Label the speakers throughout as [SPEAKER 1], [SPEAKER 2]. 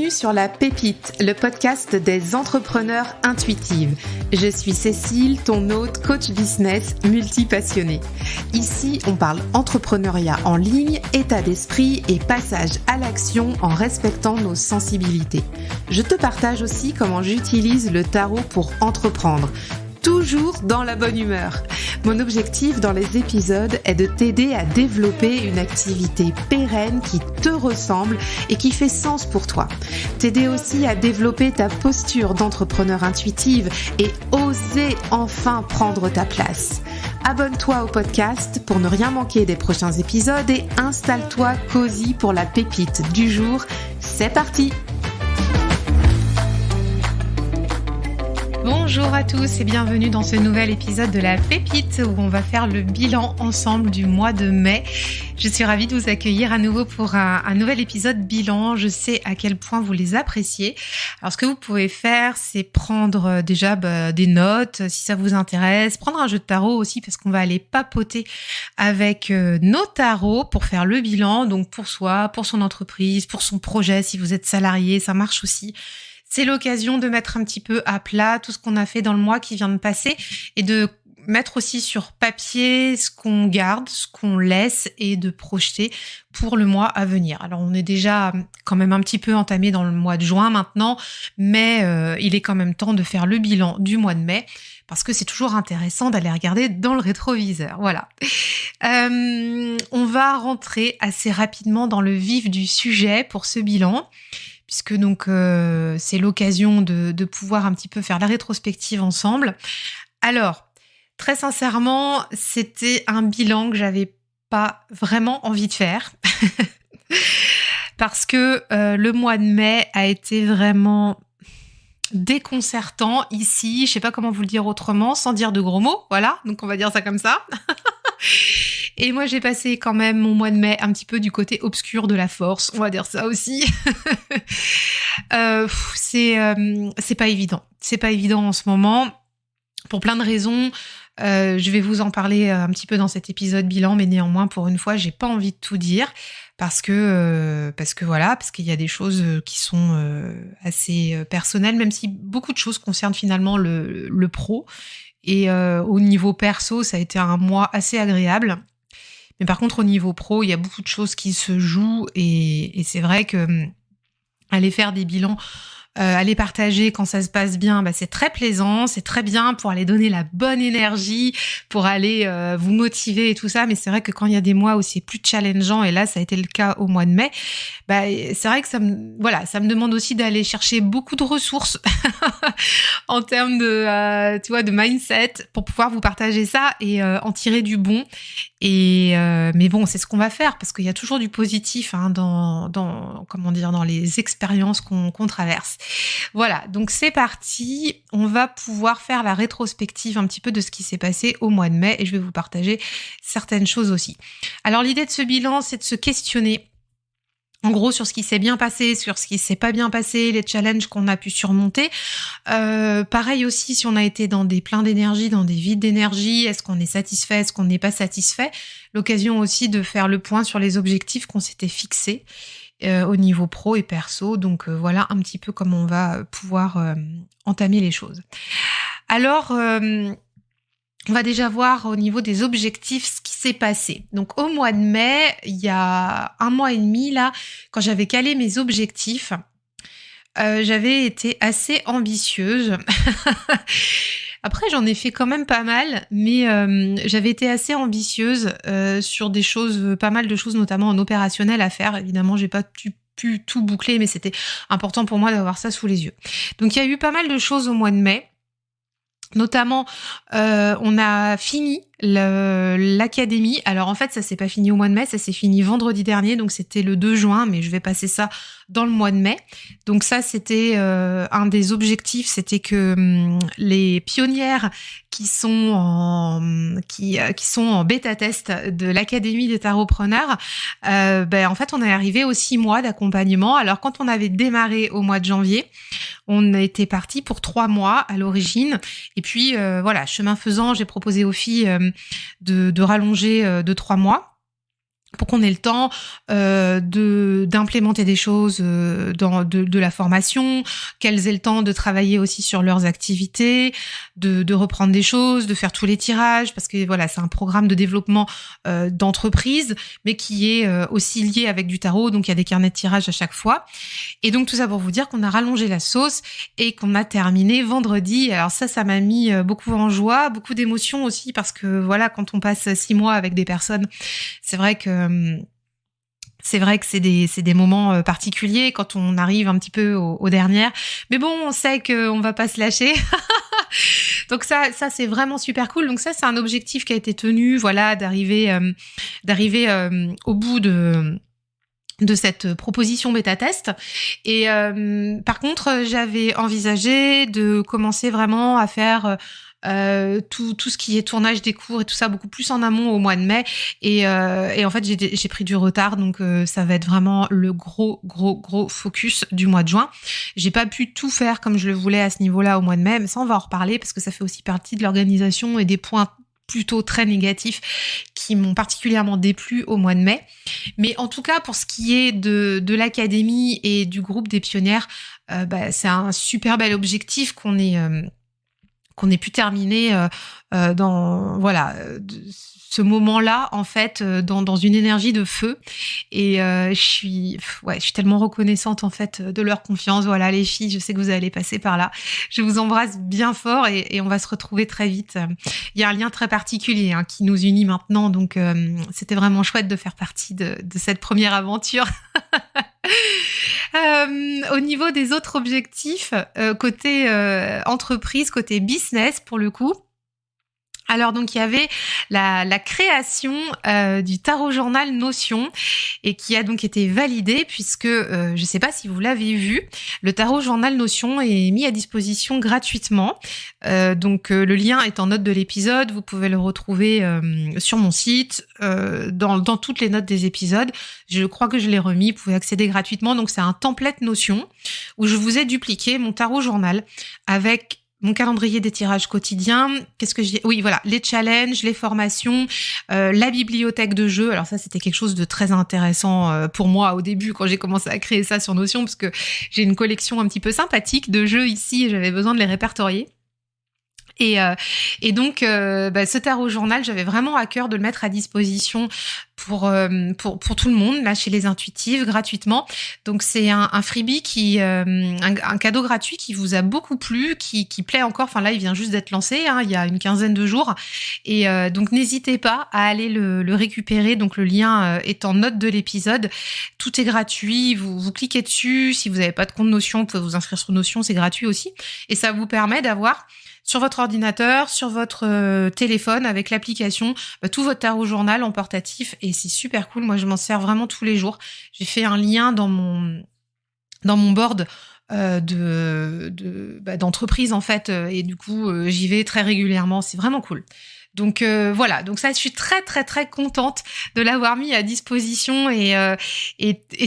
[SPEAKER 1] Bienvenue sur La Pépite, le podcast des entrepreneurs intuitives. Je suis Cécile, ton hôte, coach business, multi-passionnée. Ici, on parle entrepreneuriat en ligne, état d'esprit et passage à l'action en respectant nos sensibilités. Je te partage aussi comment j'utilise le tarot pour entreprendre. Toujours dans la bonne humeur. Mon objectif dans les épisodes est de t'aider à développer une activité pérenne qui te ressemble et qui fait sens pour toi. T'aider aussi à développer ta posture d'entrepreneur intuitive et oser enfin prendre ta place. Abonne-toi au podcast pour ne rien manquer des prochains épisodes et installe-toi cosy pour la pépite du jour. C'est parti! Bonjour à tous et bienvenue dans ce nouvel épisode de La Pépite où on va faire le bilan ensemble du mois de mai. Je suis ravie de vous accueillir à nouveau pour un nouvel épisode bilan. Je sais à quel point vous les appréciez. Alors ce que vous pouvez faire, c'est prendre déjà des notes si ça vous intéresse, prendre un jeu de tarot aussi parce qu'on va aller papoter avec nos tarots pour faire le bilan, donc pour soi, pour son entreprise, pour son projet, si vous êtes salarié, ça marche aussi. C'est l'occasion de mettre un petit peu à plat tout ce qu'on a fait dans le mois qui vient de passer et de mettre aussi sur papier ce qu'on garde, ce qu'on laisse et de projeter pour le mois à venir. Alors on est déjà quand même un petit peu entamé dans le mois de juin maintenant, mais il est quand même temps de faire le bilan du mois de mai parce que c'est toujours intéressant d'aller regarder dans le rétroviseur. Voilà. On va rentrer assez rapidement dans le vif du sujet pour ce bilan. Puisque donc c'est l'occasion de pouvoir un petit peu faire la rétrospective ensemble. Alors, très sincèrement, c'était un bilan que j'avais pas vraiment envie de faire. Parce que le mois de mai a été vraiment déconcertant ici. Je sais pas comment vous le dire autrement, sans dire de gros mots. Voilà, donc on va dire ça comme ça. Et moi, j'ai passé quand même mon mois de mai un petit peu du côté obscur de la force, on va dire ça aussi. C'est pas évident. C'est pas évident en ce moment, pour plein de raisons. Je vais vous en parler un petit peu dans cet épisode bilan, mais néanmoins, pour une fois, j'ai pas envie de tout dire parce qu'il y a des choses qui sont assez personnelles, même si beaucoup de choses concernent finalement le pro. Et au niveau perso, ça a été un mois assez agréable. Mais par contre, au niveau pro, il y a beaucoup de choses qui se jouent et c'est vrai que aller faire des bilans, aller partager quand ça se passe bien, c'est très plaisant, c'est très bien pour aller donner la bonne énergie, pour aller vous motiver et tout ça. Mais c'est vrai que quand il y a des mois où c'est plus challengeant, et là, ça a été le cas au mois de mai, c'est vrai que ça me demande aussi d'aller chercher beaucoup de ressources en termes de mindset pour pouvoir vous partager ça et en tirer du bon. Mais bon, c'est ce qu'on va faire parce qu'il y a toujours du positif dans les expériences qu'on traverse. Voilà, donc c'est parti. On va pouvoir faire la rétrospective un petit peu de ce qui s'est passé au mois de mai et je vais vous partager certaines choses aussi. Alors l'idée de ce bilan, c'est de se questionner en gros sur ce qui s'est bien passé, sur ce qui s'est pas bien passé, les challenges qu'on a pu surmonter. Pareil aussi, si on a été dans des pleins d'énergie, dans des vides d'énergie, est-ce qu'on est satisfait, est-ce qu'on n'est pas satisfait? L'occasion aussi de faire le point sur les objectifs qu'on s'était fixés au niveau pro et perso. Donc voilà un petit peu comment on va pouvoir entamer les choses. Alors, on va déjà voir au niveau des objectifs ce qui s'est passé. Donc au mois de mai, il y a un mois et demi là, quand j'avais calé mes objectifs, j'avais été assez ambitieuse. Après, j'en ai fait quand même pas mal, mais j'avais été assez ambitieuse sur des choses, pas mal de choses, notamment en opérationnel à faire. Évidemment, j'ai pas pu tout boucler, mais c'était important pour moi d'avoir ça sous les yeux. Donc il y a eu pas mal de choses au mois de mai. Notamment, on a fini l'académie. Alors en fait, ça s'est pas fini au mois de mai, ça s'est fini vendredi dernier, donc c'était le 2 juin, mais je vais passer ça dans le mois de mai. Donc ça, c'était un des objectifs, c'était que les pionnières qui sont en bêta test de l'Académie des Tarotpreneurs, en fait, on est arrivé aux 6 mois d'accompagnement. Alors quand on avait démarré au mois de janvier, on était parti pour 3 mois à l'origine. Et puis, chemin faisant, j'ai proposé aux filles de rallonger de 3 mois. pour qu'on ait le temps d'implémenter des choses dans de la formation, qu'elles aient le temps de travailler aussi sur leurs activités, de reprendre des choses, de faire tous les tirages, parce que voilà, c'est un programme de développement d'entreprise, mais qui est aussi lié avec du tarot, donc il y a des carnets de tirage à chaque fois. Et donc tout ça pour vous dire qu'on a rallongé la sauce et qu'on a terminé vendredi. Alors ça m'a mis beaucoup en joie, beaucoup d'émotions aussi, parce que voilà, quand on passe 6 mois avec des personnes, c'est vrai que c'est des moments particuliers quand on arrive un petit peu aux dernières. Mais bon, on sait qu'on va pas se lâcher. Donc ça c'est vraiment super cool. Donc ça, c'est un objectif qui a été tenu, voilà, d'arriver au bout de cette proposition bêta-test. Et par contre, j'avais envisagé de commencer vraiment à faire tout ce qui est tournage des cours et tout ça beaucoup plus en amont au mois de mai. Et en fait, j'ai pris du retard, donc ça va être vraiment le gros focus du mois de juin. J'ai pas pu tout faire comme je le voulais à ce niveau-là au mois de mai, mais ça, on va en reparler parce que ça fait aussi partie de l'organisation et des points plutôt très négatifs qui m'ont particulièrement déplu au mois de mai. Mais en tout cas, pour ce qui est de l'académie et du groupe des pionnières, c'est un super bel objectif qu'on ait pu terminer dans ce moment-là, en fait, dans une énergie de feu. Et je suis tellement reconnaissante, en fait, de leur confiance. Voilà, les filles, je sais que vous allez passer par là. Je vous embrasse bien fort et on va se retrouver très vite. Il y a un lien très particulier qui nous unit maintenant, donc c'était vraiment chouette de faire partie de cette première aventure. Au niveau des autres objectifs, côté entreprise, côté business pour le coup, alors donc il y avait la création du tarot journal Notion et qui a donc été validée puisque je sais pas si vous l'avez vu, le tarot journal Notion est mis à disposition gratuitement. Donc le lien est en note de l'épisode, vous pouvez le retrouver sur mon site, dans toutes les notes des épisodes. Je crois que je l'ai remis, vous pouvez accéder gratuitement. Donc c'est un template Notion où je vous ai dupliqué mon tarot journal avec mon calendrier des tirages quotidiens, oui, voilà, les challenges, les formations, la bibliothèque de jeux. Alors ça, c'était quelque chose de très intéressant pour moi au début quand j'ai commencé à créer ça sur Notion, parce que j'ai une collection un petit peu sympathique de jeux ici et j'avais besoin de les répertorier. Et donc, ce tarot journal, j'avais vraiment à cœur de le mettre à disposition pour tout le monde, là, chez les intuitives, gratuitement. Donc, c'est un freebie un cadeau gratuit qui vous a beaucoup plu, qui plaît encore. Enfin, là, il vient juste d'être lancé, il y a une quinzaine de jours. Et donc, n'hésitez pas à aller le récupérer. Donc, le lien est en note de l'épisode. Tout est gratuit. Vous cliquez dessus. Si vous n'avez pas de compte Notion, vous pouvez vous inscrire sur Notion. C'est gratuit aussi. Et ça vous permet d'avoir sur votre ordinateur, sur votre téléphone, avec l'application, tout votre tarot journal en portatif, et c'est super cool. Moi, je m'en sers vraiment tous les jours. J'ai fait un lien dans mon board d'entreprise, en fait, et du coup, j'y vais très régulièrement. C'est vraiment cool. Donc voilà, donc ça, je suis très très très contente de l'avoir mis à disposition et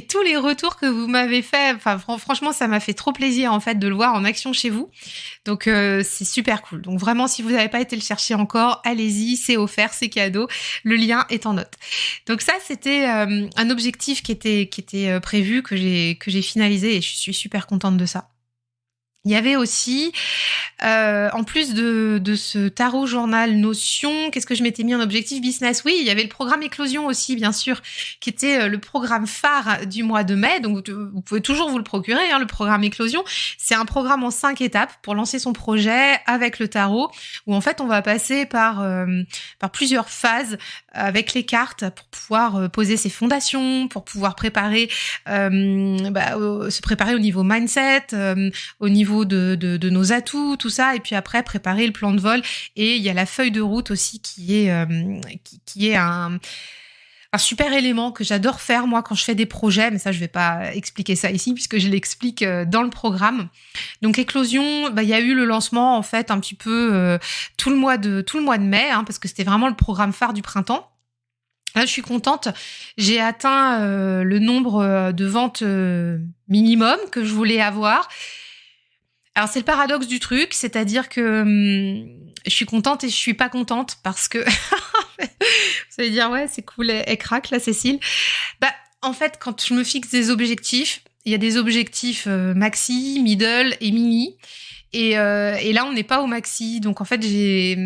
[SPEAKER 1] tous les retours que vous m'avez fait, enfin franchement, ça m'a fait trop plaisir en fait de le voir en action chez vous. Donc c'est super cool. Donc vraiment, si vous n'avez pas été le chercher encore, allez-y, c'est offert, c'est cadeau. Le lien est en note. Donc ça, c'était un objectif qui était prévu, que j'ai finalisé, et je suis super contente de ça. Il y avait aussi, en plus de ce tarot journal Notion, qu'est-ce que je m'étais mis en objectif business? Oui, il y avait le programme Éclosion aussi, bien sûr, qui était le programme phare du mois de mai. Donc, vous pouvez toujours vous le procurer, le programme Éclosion. C'est un programme en 5 étapes pour lancer son projet avec le tarot, où en fait, on va passer par plusieurs phases avec les cartes pour pouvoir poser ses fondations, pour pouvoir préparer, se préparer au niveau mindset, au niveau de nos atouts, tout ça, et puis après préparer le plan de vol. Et il y a la feuille de route aussi qui est un super élément que j'adore faire moi quand je fais des projets, mais ça je vais pas expliquer ça ici puisque je l'explique dans le programme. Donc Éclosion, il y a eu le lancement en fait un petit peu tout le mois de mai, parce que c'était vraiment le programme phare du printemps. Là, je suis contente. J'ai atteint le nombre de ventes minimum que je voulais avoir. Alors, c'est le paradoxe du truc, c'est-à-dire que je suis contente et je suis pas contente parce que, vous Ça veut dire, ouais, c'est cool, elle craque, la Cécile. Bah, en fait, quand je me fixe des objectifs, il y a des objectifs maxi, middle et mini. Et là, on n'est pas au maxi. Donc, en fait, j'ai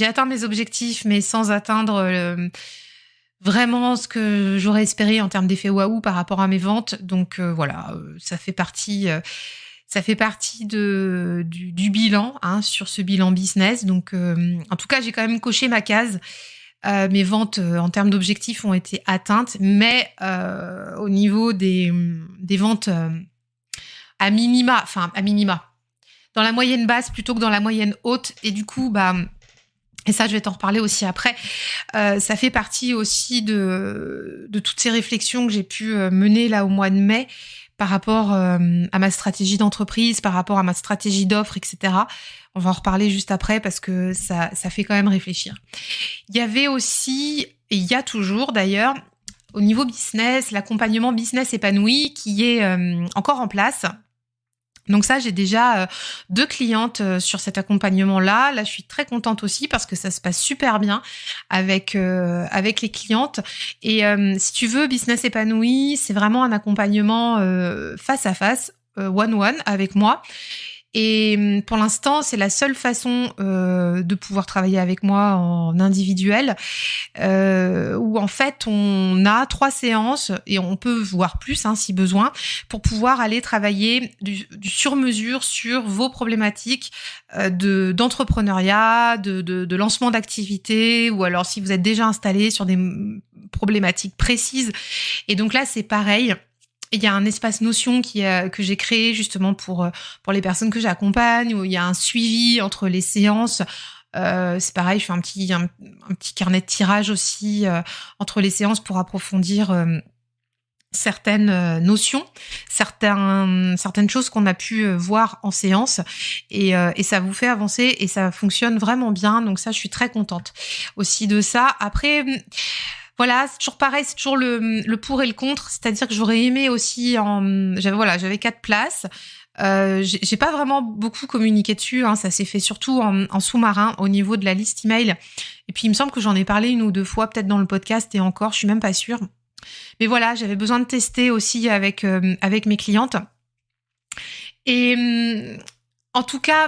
[SPEAKER 1] atteint mes objectifs, mais sans atteindre vraiment ce que j'aurais espéré en termes d'effet waouh par rapport à mes ventes. Donc, voilà, ça fait partie du bilan, hein, sur ce bilan business. Donc, en tout cas, j'ai quand même coché ma case. Mes ventes en termes d'objectifs ont été atteintes, mais au niveau des ventes à minima, dans la moyenne basse plutôt que dans la moyenne haute. Et du coup, et ça, je vais t'en reparler aussi après, ça fait partie aussi de toutes ces réflexions que j'ai pu mener là au mois de mai par rapport à ma stratégie d'entreprise, par rapport à ma stratégie d'offre, etc. On va en reparler juste après parce que ça fait quand même réfléchir. Il y avait aussi, et il y a toujours d'ailleurs, au niveau business, l'accompagnement business épanoui qui est encore en place. Donc ça, j'ai déjà 2 clientes sur cet accompagnement-là. Là, je suis très contente aussi parce que ça se passe super bien avec les clientes. Et si tu veux, Business épanoui, c'est vraiment un accompagnement face à face, one-one avec moi. Et pour l'instant, c'est la seule façon de pouvoir travailler avec moi en individuel, où en fait on a 3 séances et on peut voir plus, hein, si besoin, pour pouvoir aller travailler du sur-mesure sur vos problématiques d'entrepreneuriat, de lancement d'activité, ou alors si vous êtes déjà installé sur des problématiques précises. Et donc là, c'est pareil. Il y a un espace Notion que j'ai créé justement pour les personnes que j'accompagne, où il y a un suivi entre les séances. C'est pareil, je fais un petit carnet de tirage aussi entre les séances pour approfondir certaines notions, certaines choses qu'on a pu voir en séance, et ça vous fait avancer et ça fonctionne vraiment bien. Donc ça, je suis très contente aussi de ça. Après, voilà, c'est toujours pareil, c'est toujours le pour et le contre. C'est-à-dire que j'aurais aimé aussi j'avais 4 places. J'ai pas vraiment beaucoup communiqué dessus, hein. Ça s'est fait surtout en sous-marin au niveau de la liste email. Et puis il me semble que j'en ai parlé 1 ou 2 fois, peut-être dans le podcast, et encore, je suis même pas sûre. Mais voilà, j'avais besoin de tester aussi avec mes clientes. Et en tout cas,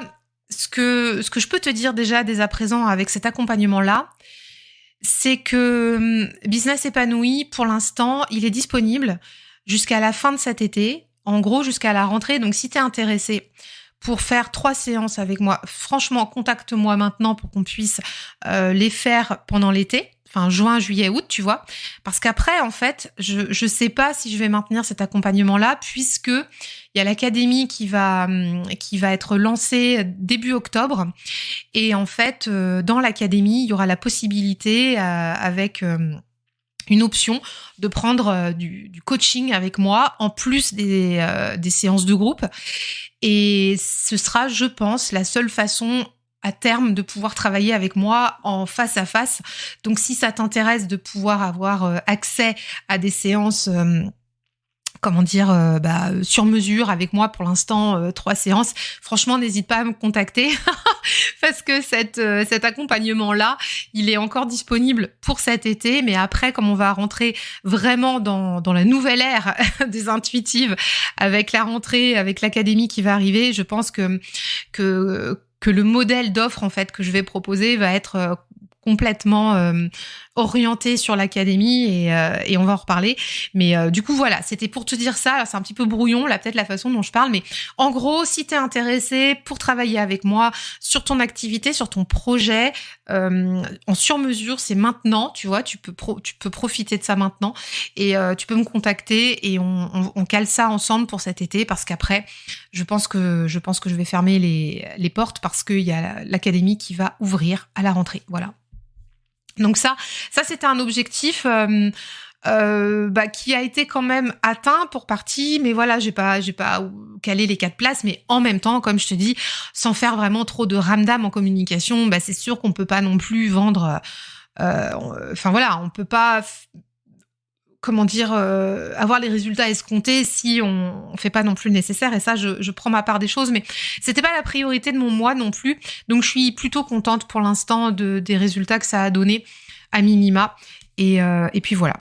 [SPEAKER 1] ce que je peux te dire déjà dès à présent avec cet accompagnement-là, c'est que Business épanoui, pour l'instant, il est disponible jusqu'à la fin de cet été, en gros jusqu'à la rentrée. Donc si t'es intéressé pour faire 3 séances avec moi, franchement, contacte-moi maintenant pour qu'on puisse les faire pendant l'été. Enfin, juin, juillet, août, tu vois. Parce qu'après, en fait, je sais pas si je vais maintenir cet accompagnement-là, puisque il y a l'académie qui va être lancée début octobre. Et en fait, dans l'académie, il y aura la possibilité, avec une option, de prendre du coaching avec moi, en plus des séances de groupe. Et ce sera, je pense, la seule façon à terme de pouvoir travailler avec moi en face à face. Donc si ça t'intéresse de pouvoir avoir accès à des séances sur mesure avec moi, pour l'instant 3 séances, franchement n'hésite pas à me contacter parce que cet accompagnement là, il est encore disponible pour cet été, mais après, comme on va rentrer vraiment dans la nouvelle ère des intuitives, avec la rentrée, avec l'académie qui va arriver, je pense que le modèle d'offre en fait que je vais proposer va être complètement orienté sur l'académie, et on va en reparler. Mais du coup, voilà, c'était pour te dire ça. Alors, c'est un petit peu brouillon, là, peut-être la façon dont je parle, mais en gros, si t'es intéressé pour travailler avec moi sur ton activité, sur ton projet, en sur-mesure, c'est maintenant, tu vois, tu peux profiter de ça maintenant, et tu peux me contacter et on cale ça ensemble pour cet été, parce qu'après, je pense que je vais fermer les portes parce qu'il y a l'académie qui va ouvrir à la rentrée. Voilà. Donc ça c'était un objectif qui a été quand même atteint pour partie, mais voilà, j'ai pas calé les 4 places, mais en même temps, comme je te dis, sans faire vraiment trop de ramdam en communication, c'est sûr qu'on peut pas non plus vendre, on peut pas avoir les résultats escomptés si on fait pas non plus le nécessaire. Et ça, je prends ma part des choses, mais c'était pas la priorité de mon mois non plus. Donc, je suis plutôt contente pour l'instant des résultats que ça a donné à minima. Et puis voilà.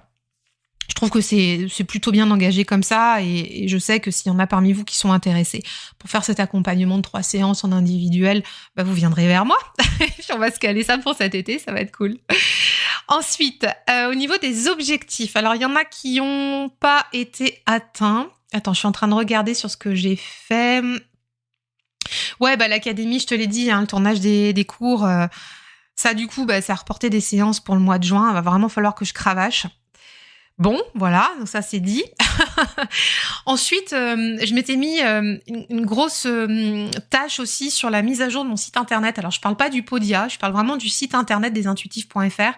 [SPEAKER 1] Je trouve que c'est plutôt bien engagé comme ça et je sais que s'il y en a parmi vous qui sont intéressés pour faire cet accompagnement de 3 séances en individuel, bah vous viendrez vers moi et puis on va se caler ça pour cet été, ça va être cool. Ensuite, au niveau des objectifs, alors il y en a qui n'ont pas été atteints. Attends, je suis en train de regarder sur ce que j'ai fait. Ouais, bah l'académie, je te l'ai dit, hein, le tournage des cours, ça du coup, bah, ça a reporté des séances pour le mois de juin. Il va vraiment falloir que je cravache. Bon, voilà, donc ça c'est dit. Ensuite, je m'étais mis une grosse tâche aussi sur la mise à jour de mon site internet. Alors, je parle pas du Podia, je parle vraiment du site internet des intuitifs.fr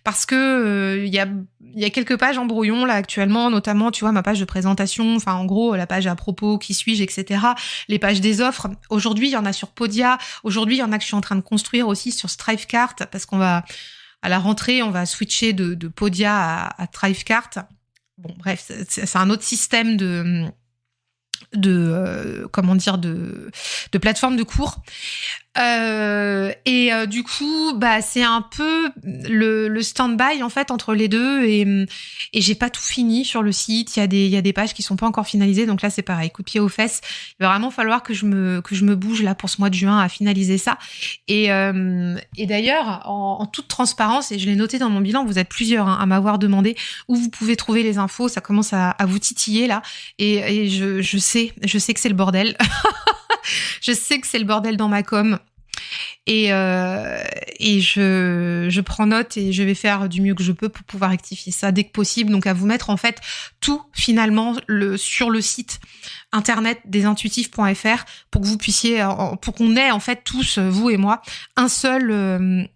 [SPEAKER 1] parce que il y a quelques pages en brouillon là actuellement, notamment, tu vois, ma page de présentation, enfin en gros, la page à propos, qui suis-je, etc. Les pages des offres. Aujourd'hui, il y en a sur Podia. Aujourd'hui, il y en a que je suis en train de construire aussi sur Thrivecart parce qu'on va à la rentrée, on va switcher de Podia à Thrivecart. Bon, bref, c'est un autre système de plateforme de cours. Du coup, bah c'est un peu le stand-by en fait entre les deux et j'ai pas tout fini sur le site. Il y a des pages qui sont pas encore finalisées, donc là c'est pareil, coup de pied aux fesses. Il va vraiment falloir que je me bouge là pour ce mois de juin à finaliser ça. Et d'ailleurs, en toute transparence, et je l'ai noté dans mon bilan, vous êtes plusieurs à m'avoir demandé où vous pouvez trouver les infos. Ça commence à vous titiller là, et je sais que c'est le bordel. Je sais que c'est le bordel dans ma com. Et je prends note et je vais faire du mieux que je peux pour pouvoir rectifier ça dès que possible. Donc à vous mettre en fait tout finalement sur le site internet des intuitifs.fr pour que vous puissiez, pour qu'on ait en fait tous, vous et moi, un seul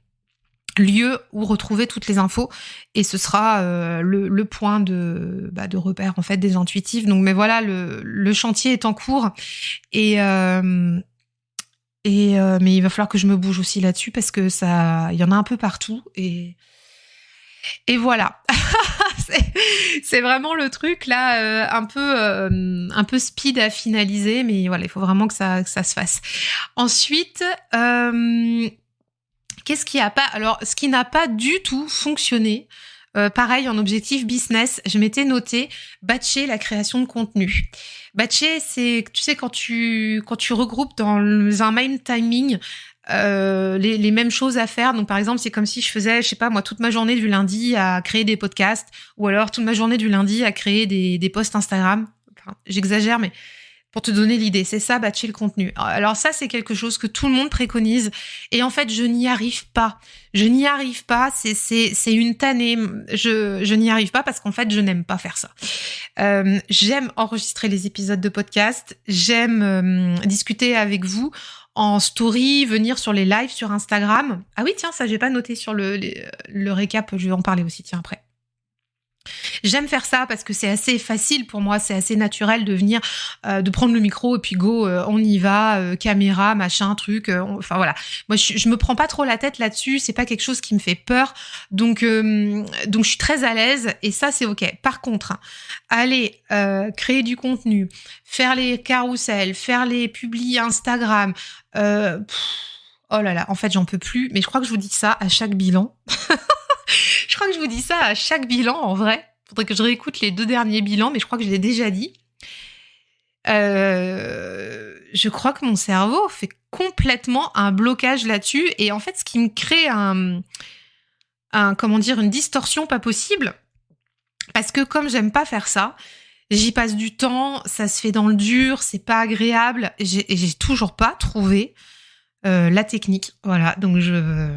[SPEAKER 1] lieu où retrouver toutes les infos et ce sera le point de repère en fait des intuitifs. Donc mais voilà, le chantier est en cours mais il va falloir que je me bouge aussi là-dessus parce que il y en a un peu partout et voilà. c'est vraiment le truc là un peu speed à finaliser, mais voilà, il faut vraiment que ça se fasse. Ensuite, qu'est-ce qui a pas... Alors, ce qui n'a pas du tout fonctionné, pareil, en objectif business, je m'étais noté batcher la création de contenu. Batcher, c'est, tu sais, quand tu regroupes dans un même timing les mêmes choses à faire. Donc, par exemple, c'est comme si je faisais, je sais pas, moi, toute ma journée du lundi à créer des podcasts ou alors toute ma journée du lundi à créer des posts Instagram. Enfin, j'exagère, mais pour te donner l'idée, c'est ça, batcher le contenu. Alors ça, c'est quelque chose que tout le monde préconise. Et en fait, je n'y arrive pas. Je n'y arrive pas. C'est une tannée. Je n'y arrive pas parce qu'en fait, je n'aime pas faire ça. J'aime enregistrer les épisodes de podcast. J'aime discuter avec vous en story, venir sur les lives sur Instagram. Ah oui, tiens, ça, j'ai pas noté sur le récap. Je vais en parler aussi, tiens, après. J'aime faire ça parce que c'est assez facile pour moi, c'est assez naturel de venir, de prendre le micro et puis go, on y va, caméra, machin, truc. Enfin voilà, moi je me prends pas trop la tête là-dessus, c'est pas quelque chose qui me fait peur, donc je suis très à l'aise et ça c'est ok. Par contre, aller créer du contenu, faire les carousels, faire les publis Instagram, oh là là, en fait j'en peux plus. Mais je crois que je vous dis ça à chaque bilan. Je crois que je vous dis ça à chaque bilan, en vrai. Faudrait que je réécoute les 2 derniers bilans, mais je crois que je l'ai déjà dit. Je crois que mon cerveau fait complètement un blocage là-dessus. Et en fait, ce qui me crée une distorsion pas possible. Parce que comme j'aime pas faire ça, j'y passe du temps, ça se fait dans le dur, c'est pas agréable. J'ai toujours pas trouvé la technique. Voilà, donc je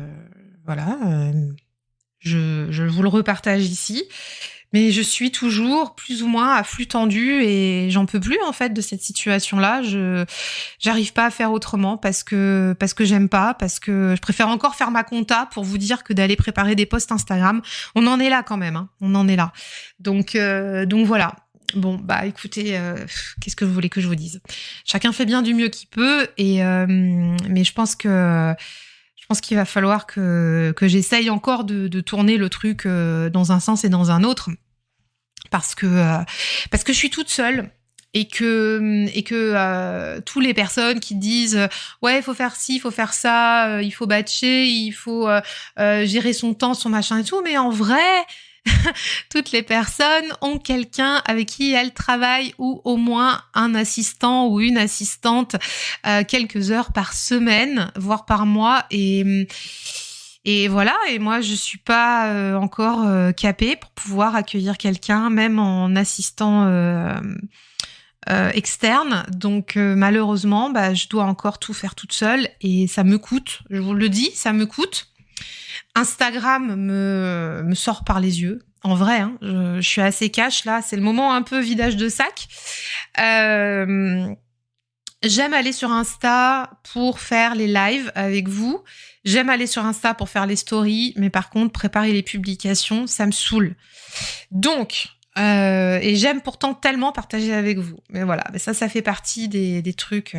[SPEAKER 1] vous le repartage ici, mais je suis toujours plus ou moins à flux tendu et j'en peux plus en fait de cette situation-là. J'arrive pas à faire autrement parce que j'aime pas, parce que je préfère encore faire ma compta pour vous dire que d'aller préparer des posts Instagram. On en est là quand même, hein. On en est là. Donc voilà. Bon, bah écoutez, qu'est-ce que vous voulez que je vous dise ? Chacun fait bien du mieux qu'il peut mais je pense qu'il va falloir que j'essaye encore de tourner le truc dans un sens et dans un autre parce que je suis toute seule et que tous les personnes qui disent ouais, il faut faire ci, il faut faire ça, il faut batcher, il faut gérer son temps, son machin et tout, mais en vrai, toutes les personnes ont quelqu'un avec qui elles travaillent ou au moins un assistant ou une assistante quelques heures par semaine, voire par mois et voilà, et moi je suis pas encore capée pour pouvoir accueillir quelqu'un, même en assistant externe. Donc malheureusement, je dois encore tout faire toute seule et ça me coûte, je vous le dis, ça me coûte. Instagram me sort par les yeux. En vrai, hein, je suis assez cash là, c'est le moment un peu vidage de sac. J'aime aller sur Insta pour faire les lives avec vous. J'aime aller sur Insta pour faire les stories, mais par contre, préparer les publications, ça me saoule. Donc, et j'aime pourtant tellement partager avec vous. Mais voilà, mais ça fait partie des trucs...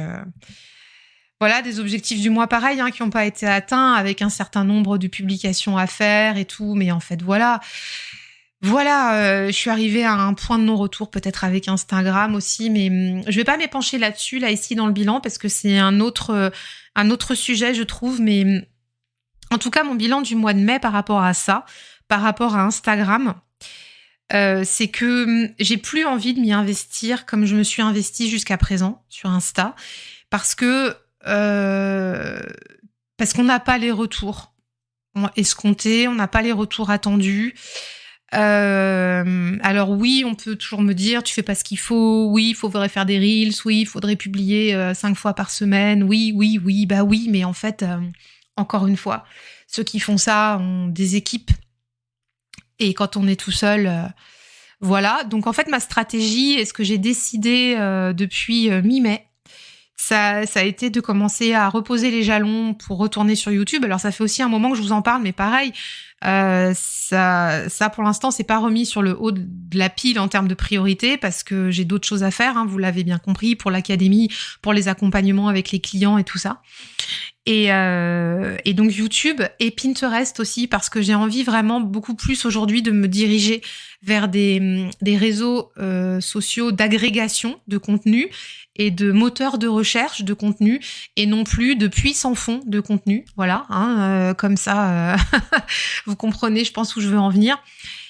[SPEAKER 1] Voilà, des objectifs du mois pareil, qui n'ont pas été atteints, avec un certain nombre de publications à faire et tout. Mais en fait, voilà, je suis arrivée à un point de non-retour, peut-être avec Instagram aussi, mais je vais pas m'épancher là-dessus, là, ici, dans le bilan, parce que c'est un autre sujet, je trouve. Mais en tout cas, mon bilan du mois de mai par rapport à ça, par rapport à Instagram, c'est que j'ai plus envie de m'y investir comme je me suis investie jusqu'à présent sur Insta, parce qu'on n'a pas les retours escomptés, on n'a pas les retours attendus. Alors oui, on peut toujours me dire, tu fais pas ce qu'il faut, oui, il faudrait faire des reels, oui, il faudrait publier 5 fois par semaine, oui, mais en fait, encore une fois, ceux qui font ça ont des équipes, et quand on est tout seul, voilà. Donc en fait, ma stratégie, et ce que j'ai décidé depuis mi-mai, ça a été de commencer à reposer les jalons pour retourner sur YouTube. Alors ça fait aussi un moment que je vous en parle, mais pareil, ça pour l'instant c'est pas remis sur le haut de la pile en termes de priorité, parce que j'ai d'autres choses à faire, vous l'avez bien compris, pour l'académie, pour les accompagnements avec les clients et tout ça. Et donc YouTube et Pinterest aussi, parce que j'ai envie vraiment beaucoup plus aujourd'hui de me diriger vers des réseaux sociaux d'agrégation de contenu et de moteurs de recherche de contenu, et non plus de puits sans fond de contenu. Voilà, comme ça, vous comprenez, je pense, où je veux en venir.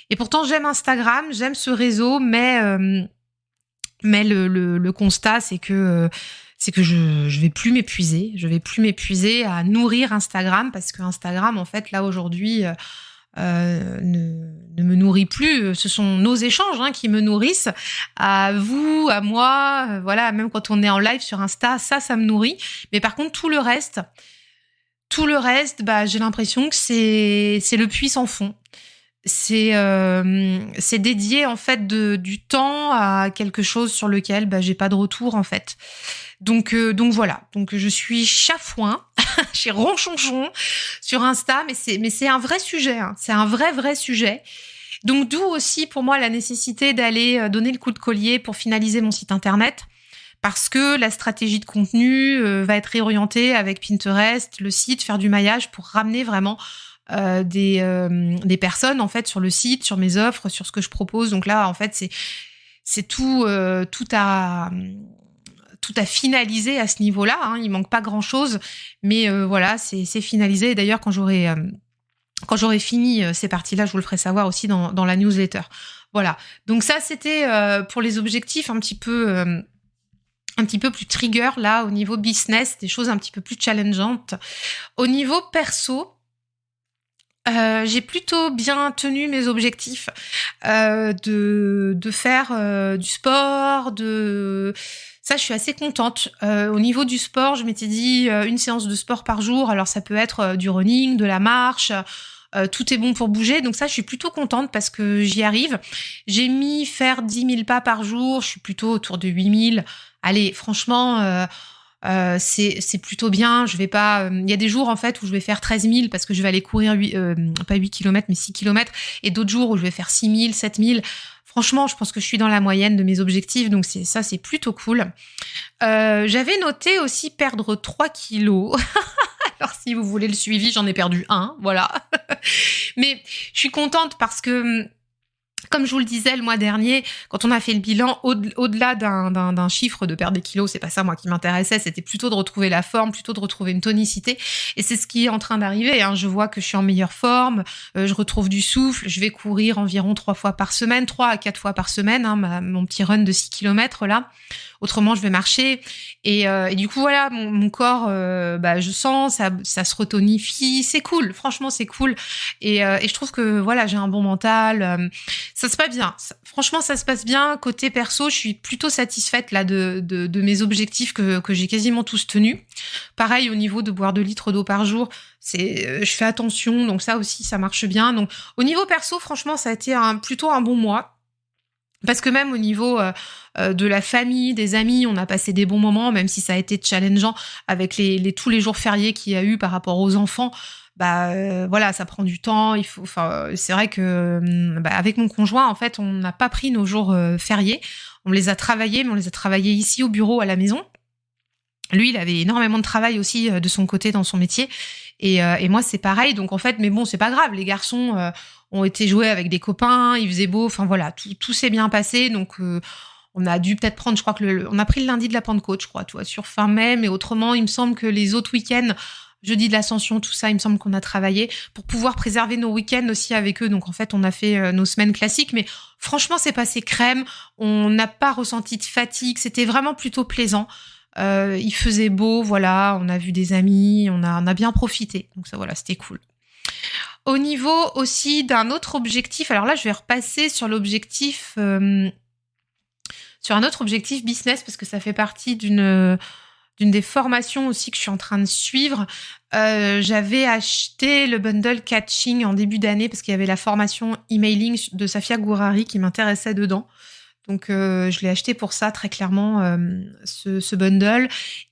[SPEAKER 1] Et pourtant, j'aime Instagram, j'aime ce réseau, mais le constat, c'est que je vais plus m'épuiser. Je vais plus m'épuiser à nourrir Instagram, parce que Instagram, en fait, là aujourd'hui, ne me nourrit plus. Ce sont nos échanges qui me nourrissent, à vous, à moi, voilà, même quand on est en live sur Insta, ça me nourrit. Mais par contre, tout le reste, j'ai l'impression que c'est le puits sans fond. C'est dédié en fait du temps à quelque chose sur lequel j'ai pas de retour en fait. Donc voilà. Donc je suis chafouin, chez ronchonchon sur Insta, mais c'est un vrai sujet. C'est un vrai sujet. Donc d'où aussi pour moi la nécessité d'aller donner le coup de collier pour finaliser mon site internet, parce que la stratégie de contenu va être réorientée avec Pinterest, le site, faire du maillage pour ramener vraiment des personnes en fait sur le site, sur mes offres, sur ce que je propose. Donc là en fait c'est tout à finaliser à ce niveau-là. Il manque pas grand-chose, mais voilà, c'est finalisé. Et d'ailleurs, quand j'aurai fini ces parties-là, je vous le ferai savoir aussi dans la newsletter. Voilà. Donc ça, c'était pour les objectifs un petit peu plus trigger là au niveau business, des choses un petit peu plus challengeantes. Au niveau perso, j'ai plutôt bien tenu mes objectifs de faire du sport, ça, je suis assez contente. Au niveau du sport, je m'étais dit une séance de sport par jour. Alors, ça peut être du running, de la marche. Tout est bon pour bouger. Donc ça, je suis plutôt contente parce que j'y arrive. J'ai mis faire 10 000 pas par jour. Je suis plutôt autour de 8 000. Allez, franchement, c'est plutôt bien. Je vais pas. Il y a des jours en fait où je vais faire 13 000 parce que je vais aller courir pas 8 km mais 6 km, et d'autres jours où je vais faire 6 000, 7 000. Franchement, je pense que je suis dans la moyenne de mes objectifs, donc c'est plutôt cool. J'avais noté aussi perdre 3 kilos. Alors si vous voulez le suivi, j'en ai perdu 1, voilà. Mais je suis contente parce que Comme je vous le disais le mois dernier, quand on a fait le bilan, au-delà d'un chiffre de perdre des kilos, c'est pas ça moi qui m'intéressait, c'était plutôt de retrouver la forme, plutôt de retrouver une tonicité. Et c'est ce qui est en train d'arriver. Hein. Je vois que je suis en meilleure forme, je retrouve du souffle, je vais courir environ 3 à 4 fois par semaine, hein, mon petit run de 6 kilomètres là. Autrement, je vais marcher. Et du coup, voilà, mon corps, je sens, ça se retonifie. C'est cool, franchement, c'est cool. Et je trouve que voilà, j'ai un bon mental. Ça se passe bien. Franchement, ça se passe bien. Côté perso, je suis plutôt satisfaite là de mes objectifs que j'ai quasiment tous tenus. Pareil, au niveau de boire 2 litres d'eau par jour, je fais attention. Donc ça aussi, ça marche bien. Donc au niveau perso, franchement, ça a été plutôt un bon mois. Parce que même au niveau de la famille, des amis, on a passé des bons moments, même si ça a été challengeant avec tous les jours fériés qu'il y a eu par rapport aux enfants. Voilà, ça prend du temps. C'est vrai que avec mon conjoint, en fait, on n'a pas pris nos jours fériés. On les a travaillés, mais on les a travaillés ici au bureau à la maison. Lui, il avait énormément de travail aussi de son côté dans son métier. Et moi, c'est pareil. Donc, en fait, mais bon, c'est pas grave. Les garçons ont été joués avec des copains. Il faisait beau. Enfin, voilà, tout s'est bien passé. Donc, on a dû peut-être prendre, je crois que on a pris le lundi de la Pentecôte, je crois, tu vois, sur fin mai. Mais autrement, il me semble que les autres week-ends, jeudi de l'Ascension, tout ça, il me semble qu'on a travaillé pour pouvoir préserver nos week-ends aussi avec eux. Donc, en fait, on a fait nos semaines classiques. Mais franchement, c'est passé crème. On n'a pas ressenti de fatigue. C'était vraiment plutôt plaisant. Il faisait beau, voilà, on a vu des amis, on a bien profité. Donc ça, voilà, c'était cool. Au niveau aussi d'un autre objectif, alors là, je vais repasser sur l'objectif, sur un autre objectif business, parce que ça fait partie d'une des formations aussi que je suis en train de suivre. J'avais acheté le bundle catching en début d'année, parce qu'il y avait la formation emailing de Safia Gourari qui m'intéressait dedans. Donc, je l'ai acheté pour ça, très clairement, ce bundle.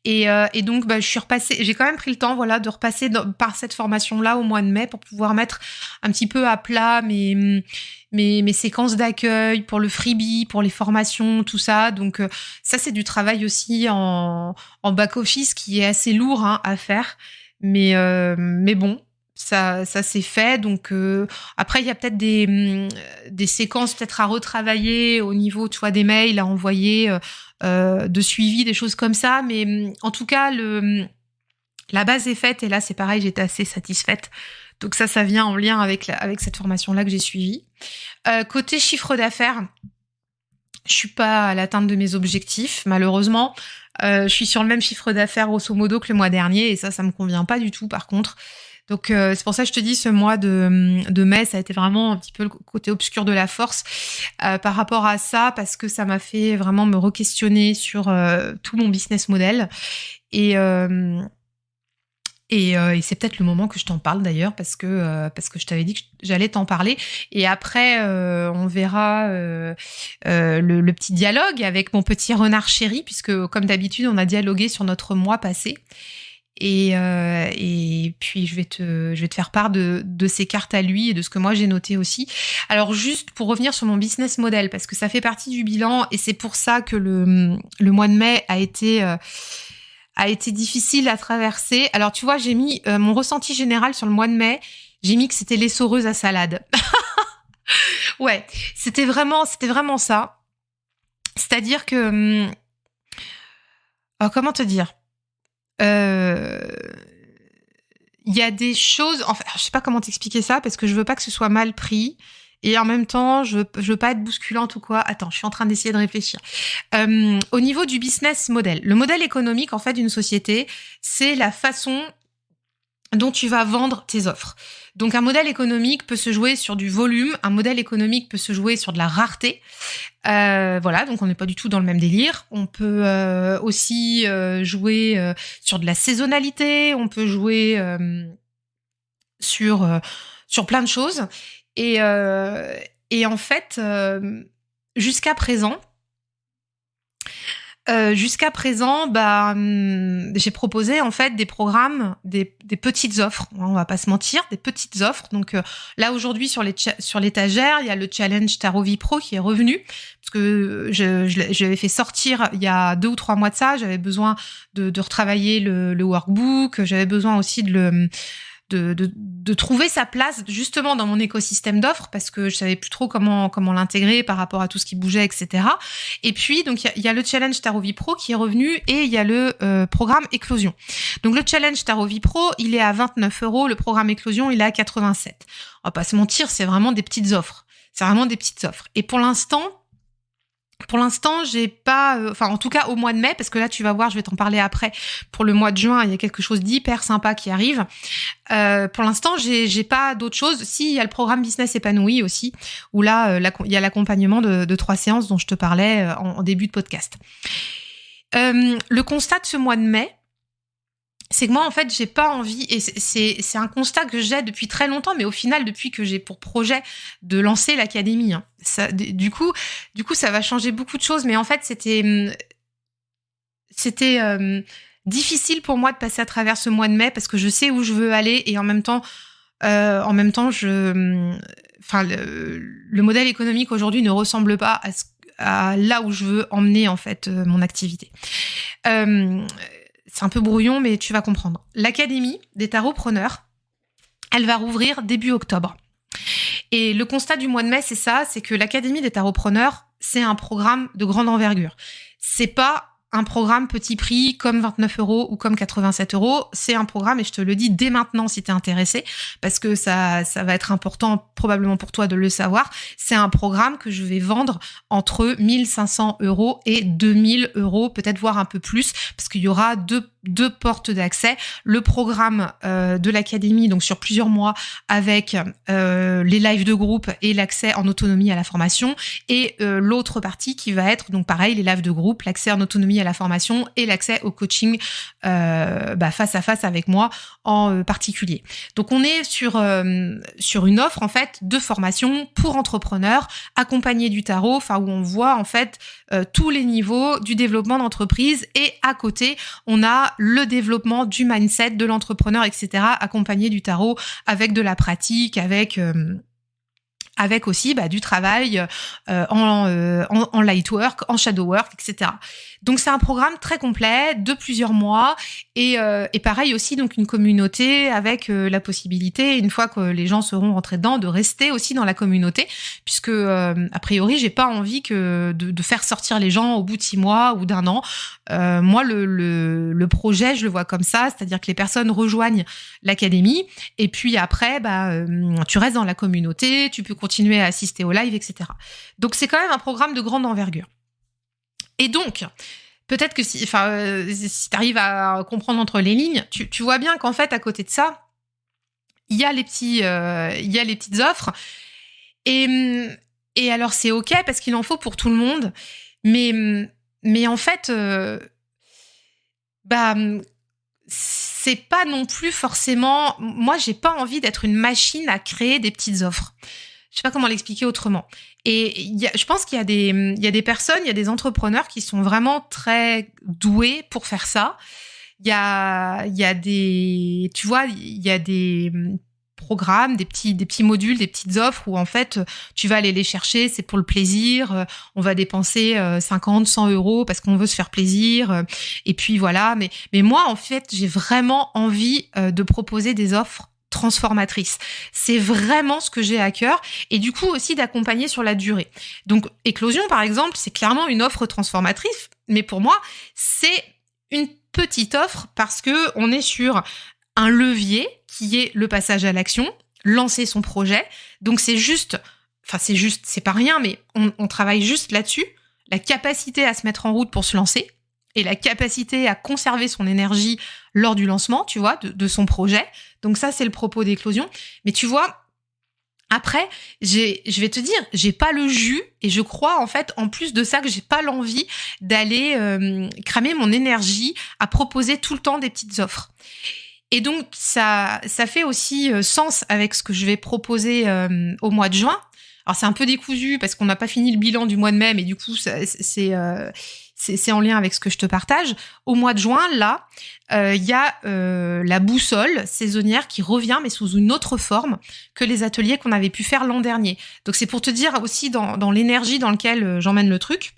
[SPEAKER 1] Et donc, je suis repassée. J'ai quand même pris le temps, voilà, de repasser par cette formation-là au mois de mai pour pouvoir mettre un petit peu à plat mes séquences d'accueil pour le freebie, pour les formations, tout ça. Donc, ça, c'est du travail aussi en back-office qui est assez lourd à faire. Mais bon. Ça s'est fait. Donc après, il y a peut-être des séquences peut-être à retravailler au niveau, tu vois, des mails à envoyer, de suivi, des choses comme ça. Mais en tout cas, la base est faite. Et là, c'est pareil, j'étais assez satisfaite. Donc ça vient en lien avec cette formation-là que j'ai suivie. Côté chiffre d'affaires, je suis pas à l'atteinte de mes objectifs, malheureusement. Je suis sur le même chiffre d'affaires grosso modo que le mois dernier. Et ça me convient pas du tout, par contre. Donc c'est pour ça que je te dis, ce mois de mai, ça a été vraiment un petit peu le côté obscur de la force par rapport à ça, parce que ça m'a fait vraiment me re-questionner sur tout mon business model. Et c'est peut-être le moment que je t'en parle d'ailleurs, parce que je t'avais dit que j'allais t'en parler. Et après, on verra le petit dialogue avec mon petit renard chéri, puisque comme d'habitude, on a dialogué sur notre mois passé. Et puis je vais te faire part de ses cartes à lui et de ce que moi j'ai noté aussi. Alors juste pour revenir sur mon business model, parce que ça fait partie du bilan et c'est pour ça que le mois de mai a été difficile à traverser. Alors tu vois, j'ai mis mon ressenti général sur le mois de mai, j'ai mis que c'était l'essoreuse à salade. Ouais, c'était vraiment ça. C'est-à-dire que comment te dire, il y a des choses, enfin, je sais pas comment t'expliquer ça parce que je veux pas que ce soit mal pris et en même temps, je veux pas être bousculante ou quoi. Attends, je suis en train d'essayer de réfléchir. Au niveau du business model, le modèle économique en fait d'une société, c'est la façon dont tu vas vendre tes offres. Donc un modèle économique peut se jouer sur du volume, un modèle économique peut se jouer sur de la rareté. Voilà, donc on n'est pas du tout dans le même délire. On peut aussi jouer sur de la saisonnalité, on peut jouer sur plein de choses. Et en fait, jusqu'à présent, j'ai proposé en fait des programmes, des petites offres. On va pas se mentir, des petites offres. Donc là aujourd'hui sur l'étagère, il y a le challenge Tarot Vie Pro qui est revenu parce que je l'avais fait sortir il y a 2 ou 3 mois de ça. J'avais besoin de retravailler le workbook. J'avais besoin aussi de de trouver sa place justement dans mon écosystème d'offres parce que je savais plus trop comment l'intégrer par rapport à tout ce qui bougeait, etc. Et puis donc il y a le challenge Tarot Vie Pro qui est revenu et il y a le programme Éclosion. Donc le challenge Tarot Vie Pro, il est à 29 €, le programme Éclosion, il est à 87. On va pas se mentir, c'est vraiment des petites offres. C'est vraiment des petites offres. Et pour l'instant, j'ai pas, enfin en tout cas au mois de mai, parce que là tu vas voir, je vais t'en parler après. Pour le mois de juin, il y a quelque chose d'hyper sympa qui arrive. Pour l'instant, j'ai pas d'autre chose. Si, il y a le programme Business épanoui aussi, où là, il y a l'accompagnement de 3 séances dont je te parlais en début de podcast. Le constat de ce mois de mai, c'est que moi, en fait, j'ai pas envie, et c'est un constat que j'ai depuis très longtemps, mais au final, depuis que j'ai pour projet de lancer l'académie, hein. Ça, du coup, ça va changer beaucoup de choses, mais en fait, c'était difficile pour moi de passer à travers ce mois de mai parce que je sais où je veux aller et en même temps, le modèle économique aujourd'hui ne ressemble pas à là où je veux emmener en fait mon activité. C'est un peu brouillon, mais tu vas comprendre. L'Académie des Tarotpreneurs, elle va rouvrir début octobre. Et le constat du mois de mai, c'est ça, c'est que l'Académie des Tarotpreneurs, c'est un programme de grande envergure. C'est pas un programme petit prix comme 29 € ou comme 87 €. C'est un programme, et je te le dis dès maintenant si t'es intéressé, parce que ça va être important probablement pour toi de le savoir. C'est un programme que je vais vendre entre 1 500 € et 2 000 €, peut-être voire un peu plus, parce qu'il y aura deux portes d'accès. Le programme de l'académie, donc sur plusieurs mois, avec les lives de groupe et l'accès en autonomie à la formation, et l'autre partie qui va être donc pareil, les lives de groupe, l'accès en autonomie à la formation et l'accès au coaching face à face avec moi en particulier. Donc on est sur une offre en fait de formation pour entrepreneurs accompagnés du tarot, enfin où on voit en fait tous les niveaux du développement d'entreprise, et à côté on a le développement du mindset de l'entrepreneur, etc., accompagné du tarot avec de la pratique, avec aussi du travail en light work, en shadow work, etc. Donc c'est un programme très complet de plusieurs mois, et pareil aussi donc une communauté avec la possibilité, une fois que les gens seront rentrés dedans, de rester aussi dans la communauté, puisque a priori j'ai pas envie de faire sortir les gens au bout de 6 mois ou d'1 an. Moi le projet je le vois comme ça, c'est-à-dire que les personnes rejoignent l'académie et puis après tu restes dans la communauté, tu peux continuer à assister aux lives, etc. Donc c'est quand même un programme de grande envergure. Et donc, peut-être que si tu arrives à comprendre entre les lignes, tu vois bien qu'en fait, à côté de ça, il y a les petites offres. Et alors, c'est OK parce qu'il en faut pour tout le monde. Mais en fait, c'est pas non plus forcément... Moi, j'ai pas envie d'être une machine à créer des petites offres. Je sais pas comment l'expliquer autrement. Et je pense qu'il y a des personnes, il y a des entrepreneurs qui sont vraiment très doués pour faire ça. Il y a des, tu vois, il y a des programmes, des petits modules, des petites offres où en fait tu vas aller les chercher, c'est pour le plaisir. On va dépenser 50, 100 € parce qu'on veut se faire plaisir. Et puis voilà. Mais moi en fait, j'ai vraiment envie de proposer des offres transformatrice. C'est vraiment ce que j'ai à cœur, et du coup aussi d'accompagner sur la durée. Donc Éclosion par exemple, c'est clairement une offre transformatrice, mais pour moi, c'est une petite offre parce que on est sur un levier qui est le passage à l'action, lancer son projet. Donc c'est pas rien, mais on travaille juste là-dessus, la capacité à se mettre en route pour se lancer et la capacité à conserver son énergie lors du lancement, tu vois, de son projet. Donc ça, c'est le propos d'Éclosion. Mais tu vois, après, je vais te dire, j'ai pas le jus, et je crois en fait, en plus de ça, que j'ai pas l'envie d'aller cramer mon énergie à proposer tout le temps des petites offres. Et donc ça fait aussi sens avec ce que je vais proposer au mois de juin. Alors c'est un peu décousu parce qu'on n'a pas fini le bilan du mois de mai, mais du coup c'est en lien avec ce que je te partage. Au mois de juin, là, il y a la boussole saisonnière qui revient, mais sous une autre forme que les ateliers qu'on avait pu faire l'an dernier. Donc c'est pour te dire aussi dans l'énergie dans laquelle j'emmène le truc.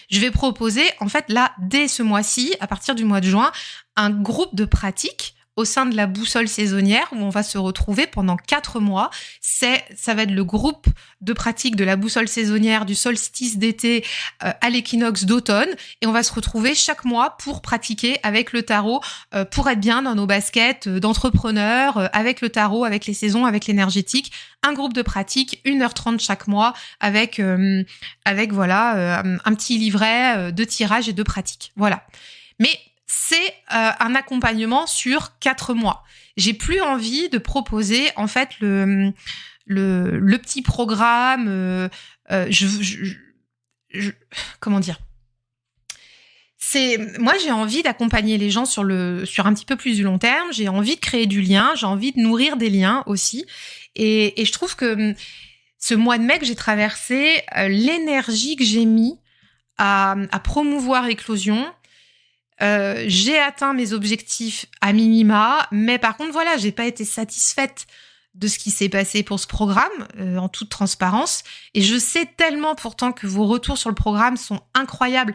[SPEAKER 1] Je vais proposer, en fait, là, dès ce mois-ci, à partir du mois de juin, un groupe de pratique au sein de la boussole saisonnière où on va se retrouver pendant 4 mois. Ça va être le groupe de pratique de la boussole saisonnière du solstice d'été à l'équinoxe d'automne. Et on va se retrouver chaque mois pour pratiquer avec le tarot, pour être bien dans nos baskets d'entrepreneurs, avec le tarot, avec les saisons, avec l'énergétique. Un groupe de pratique, 1h30 chaque mois, avec voilà un petit livret de tirage et de pratique. Voilà. Mais c'est un accompagnement sur 4 mois. J'ai plus envie de proposer en fait le petit programme. Comment dire ? Moi, j'ai envie d'accompagner les gens sur un petit peu plus du long terme. J'ai envie de créer du lien. J'ai envie de nourrir des liens aussi. Et je trouve que ce mois de mai que j'ai traversé, l'énergie que j'ai mis à promouvoir Éclosion, j'ai atteint mes objectifs à minima, mais par contre, voilà, j'ai pas été satisfaite de ce qui s'est passé pour ce programme, en toute transparence. Et je sais tellement pourtant que vos retours sur le programme sont incroyables.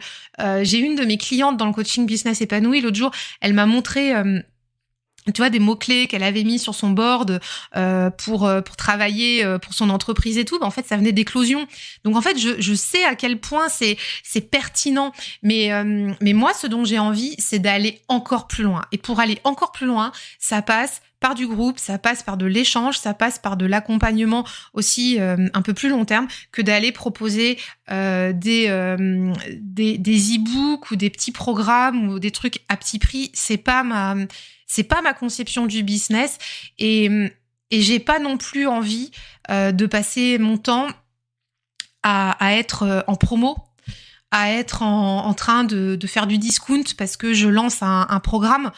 [SPEAKER 1] J'ai une de mes clientes dans le coaching business épanoui, l'autre jour, elle m'a montré... tu vois, des mots-clés qu'elle avait mis sur son board pour travailler pour son entreprise et tout, en fait, ça venait d'Éclosion. Donc, en fait, je sais à quel point c'est pertinent. Mais moi, ce dont j'ai envie, c'est d'aller encore plus loin. Et pour aller encore plus loin, ça passe par du groupe, ça passe par de l'échange, ça passe par de l'accompagnement aussi un peu plus long terme que d'aller proposer des e-books ou des petits programmes ou des trucs à petit prix. C'est pas ma conception du business et j'ai pas non plus envie de passer mon temps à être en promo, à être en train de faire du discount parce que je lance un programme.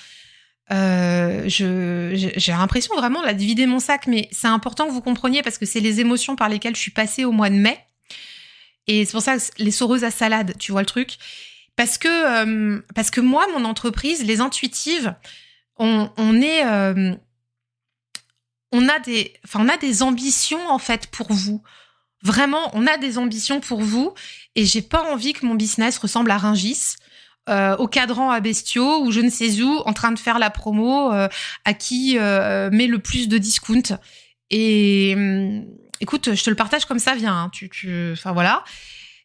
[SPEAKER 1] J'ai l'impression vraiment de vider mon sac, mais c'est important que vous compreniez parce que c'est les émotions par lesquelles je suis passée au mois de mai. Et c'est pour ça que les soreuses à salade, tu vois le truc. Parce que moi, mon entreprise, les intuitives, on a des ambitions en fait pour vous. Vraiment, on a des ambitions pour vous et j'ai pas envie que mon business ressemble à Rungis, au cadran à bestiaux ou je ne sais où, en train de faire la promo à qui met le plus de discount. Et écoute, je te le partage comme ça vient. Enfin voilà.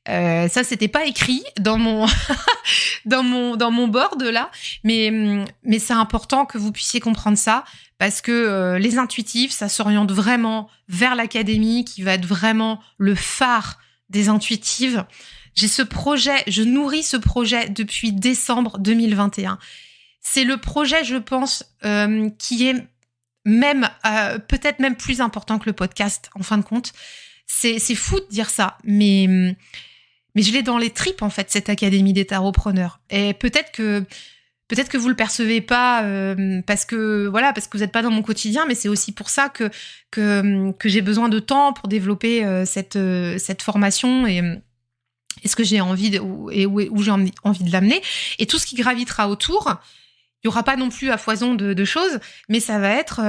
[SPEAKER 1] Ça, c'était pas écrit dans mon dans mon board là, mais c'est important que vous puissiez comprendre ça parce que les intuitifs, ça s'oriente vraiment vers l'académie qui va être vraiment le phare des intuitives. Je nourris ce projet depuis décembre 2021. C'est le projet, je pense, qui est même peut-être même plus important que le podcast en fin de compte. C'est fou de dire ça, mais je l'ai dans les tripes, en fait, cette Académie des Tarotpreneurs. Et peut-être que vous le percevez pas parce que vous n'êtes pas dans mon quotidien, mais c'est aussi pour ça que j'ai besoin de temps pour développer cette formation et ce que j'ai envie où j'ai envie de l'amener. Et tout ce qui gravitera autour, il y aura pas non plus à foison de choses, mais ça va être...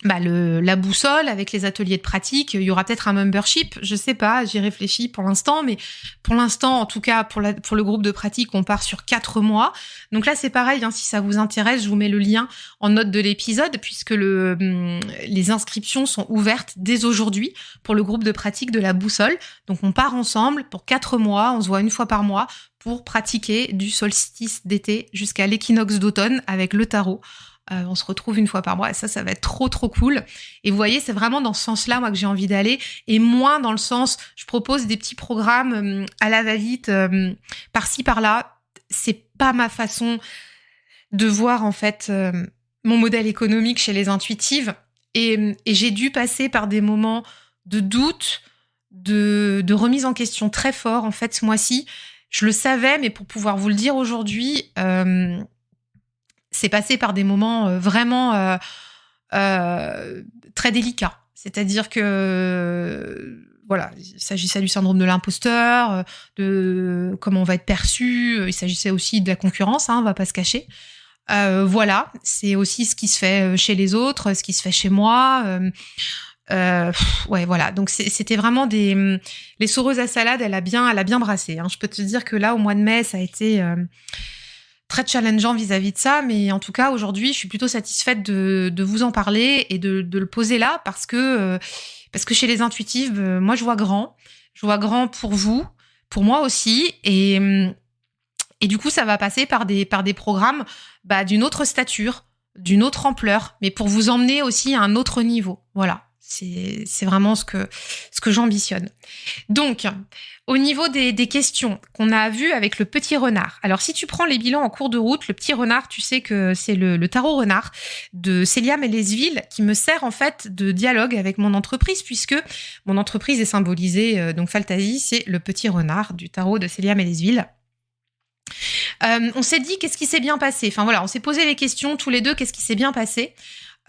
[SPEAKER 1] la boussole avec les ateliers de pratique, il y aura peut-être un membership, je sais pas, j'y réfléchis pour l'instant, mais pour l'instant, en tout cas, pour le groupe de pratique, on part sur 4 mois. Donc là, c'est pareil, si ça vous intéresse, je vous mets le lien en note de l'épisode, puisque les inscriptions sont ouvertes dès aujourd'hui pour le groupe de pratique de la boussole. Donc on part ensemble pour 4 mois, on se voit une fois par mois pour pratiquer du solstice d'été jusqu'à l'équinoxe d'automne avec le tarot. On se retrouve une fois par mois et ça va être trop trop cool. Et vous voyez, c'est vraiment dans ce sens-là moi que j'ai envie d'aller et moins dans le sens je propose des petits programmes à la va-vite par-ci par-là. C'est pas ma façon de voir en fait mon modèle économique chez les intuitives et j'ai dû passer par des moments de doute, de remise en question très fort en fait ce mois-ci. Je le savais, mais pour pouvoir vous le dire aujourd'hui, c'est passé par des moments vraiment très délicats. C'est-à-dire que, voilà, il s'agissait du syndrome de l'imposteur, de comment on va être perçu. Il s'agissait aussi de la concurrence, on va pas se cacher. Voilà, c'est aussi ce qui se fait chez les autres, ce qui se fait chez moi. Ouais, voilà. Donc c'était vraiment les soreuses à salade. Elle a bien brassé. Je peux te dire que là, au mois de mai, ça a été très challengeant vis-à-vis de ça, mais en tout cas aujourd'hui, je suis plutôt satisfaite de vous en parler et de le poser là parce que chez les intuitives, moi je vois grand pour vous, pour moi aussi, et du coup ça va passer par des programmes d'une autre stature, d'une autre ampleur, mais pour vous emmener aussi à un autre niveau. Voilà, c'est vraiment ce que j'ambitionne. Donc, au niveau des questions qu'on a vues avec le petit renard. Alors, si tu prends les bilans en cours de route, le petit renard, tu sais que c'est le tarot renard de Célia Mélesville qui me sert en fait de dialogue avec mon entreprise, puisque mon entreprise est symbolisée, donc Fantasy, c'est le petit renard du tarot de Célia Mélesville. On s'est dit qu'est-ce qui s'est bien passé. Enfin voilà, on s'est posé les questions tous les deux, qu'est-ce qui s'est bien passé.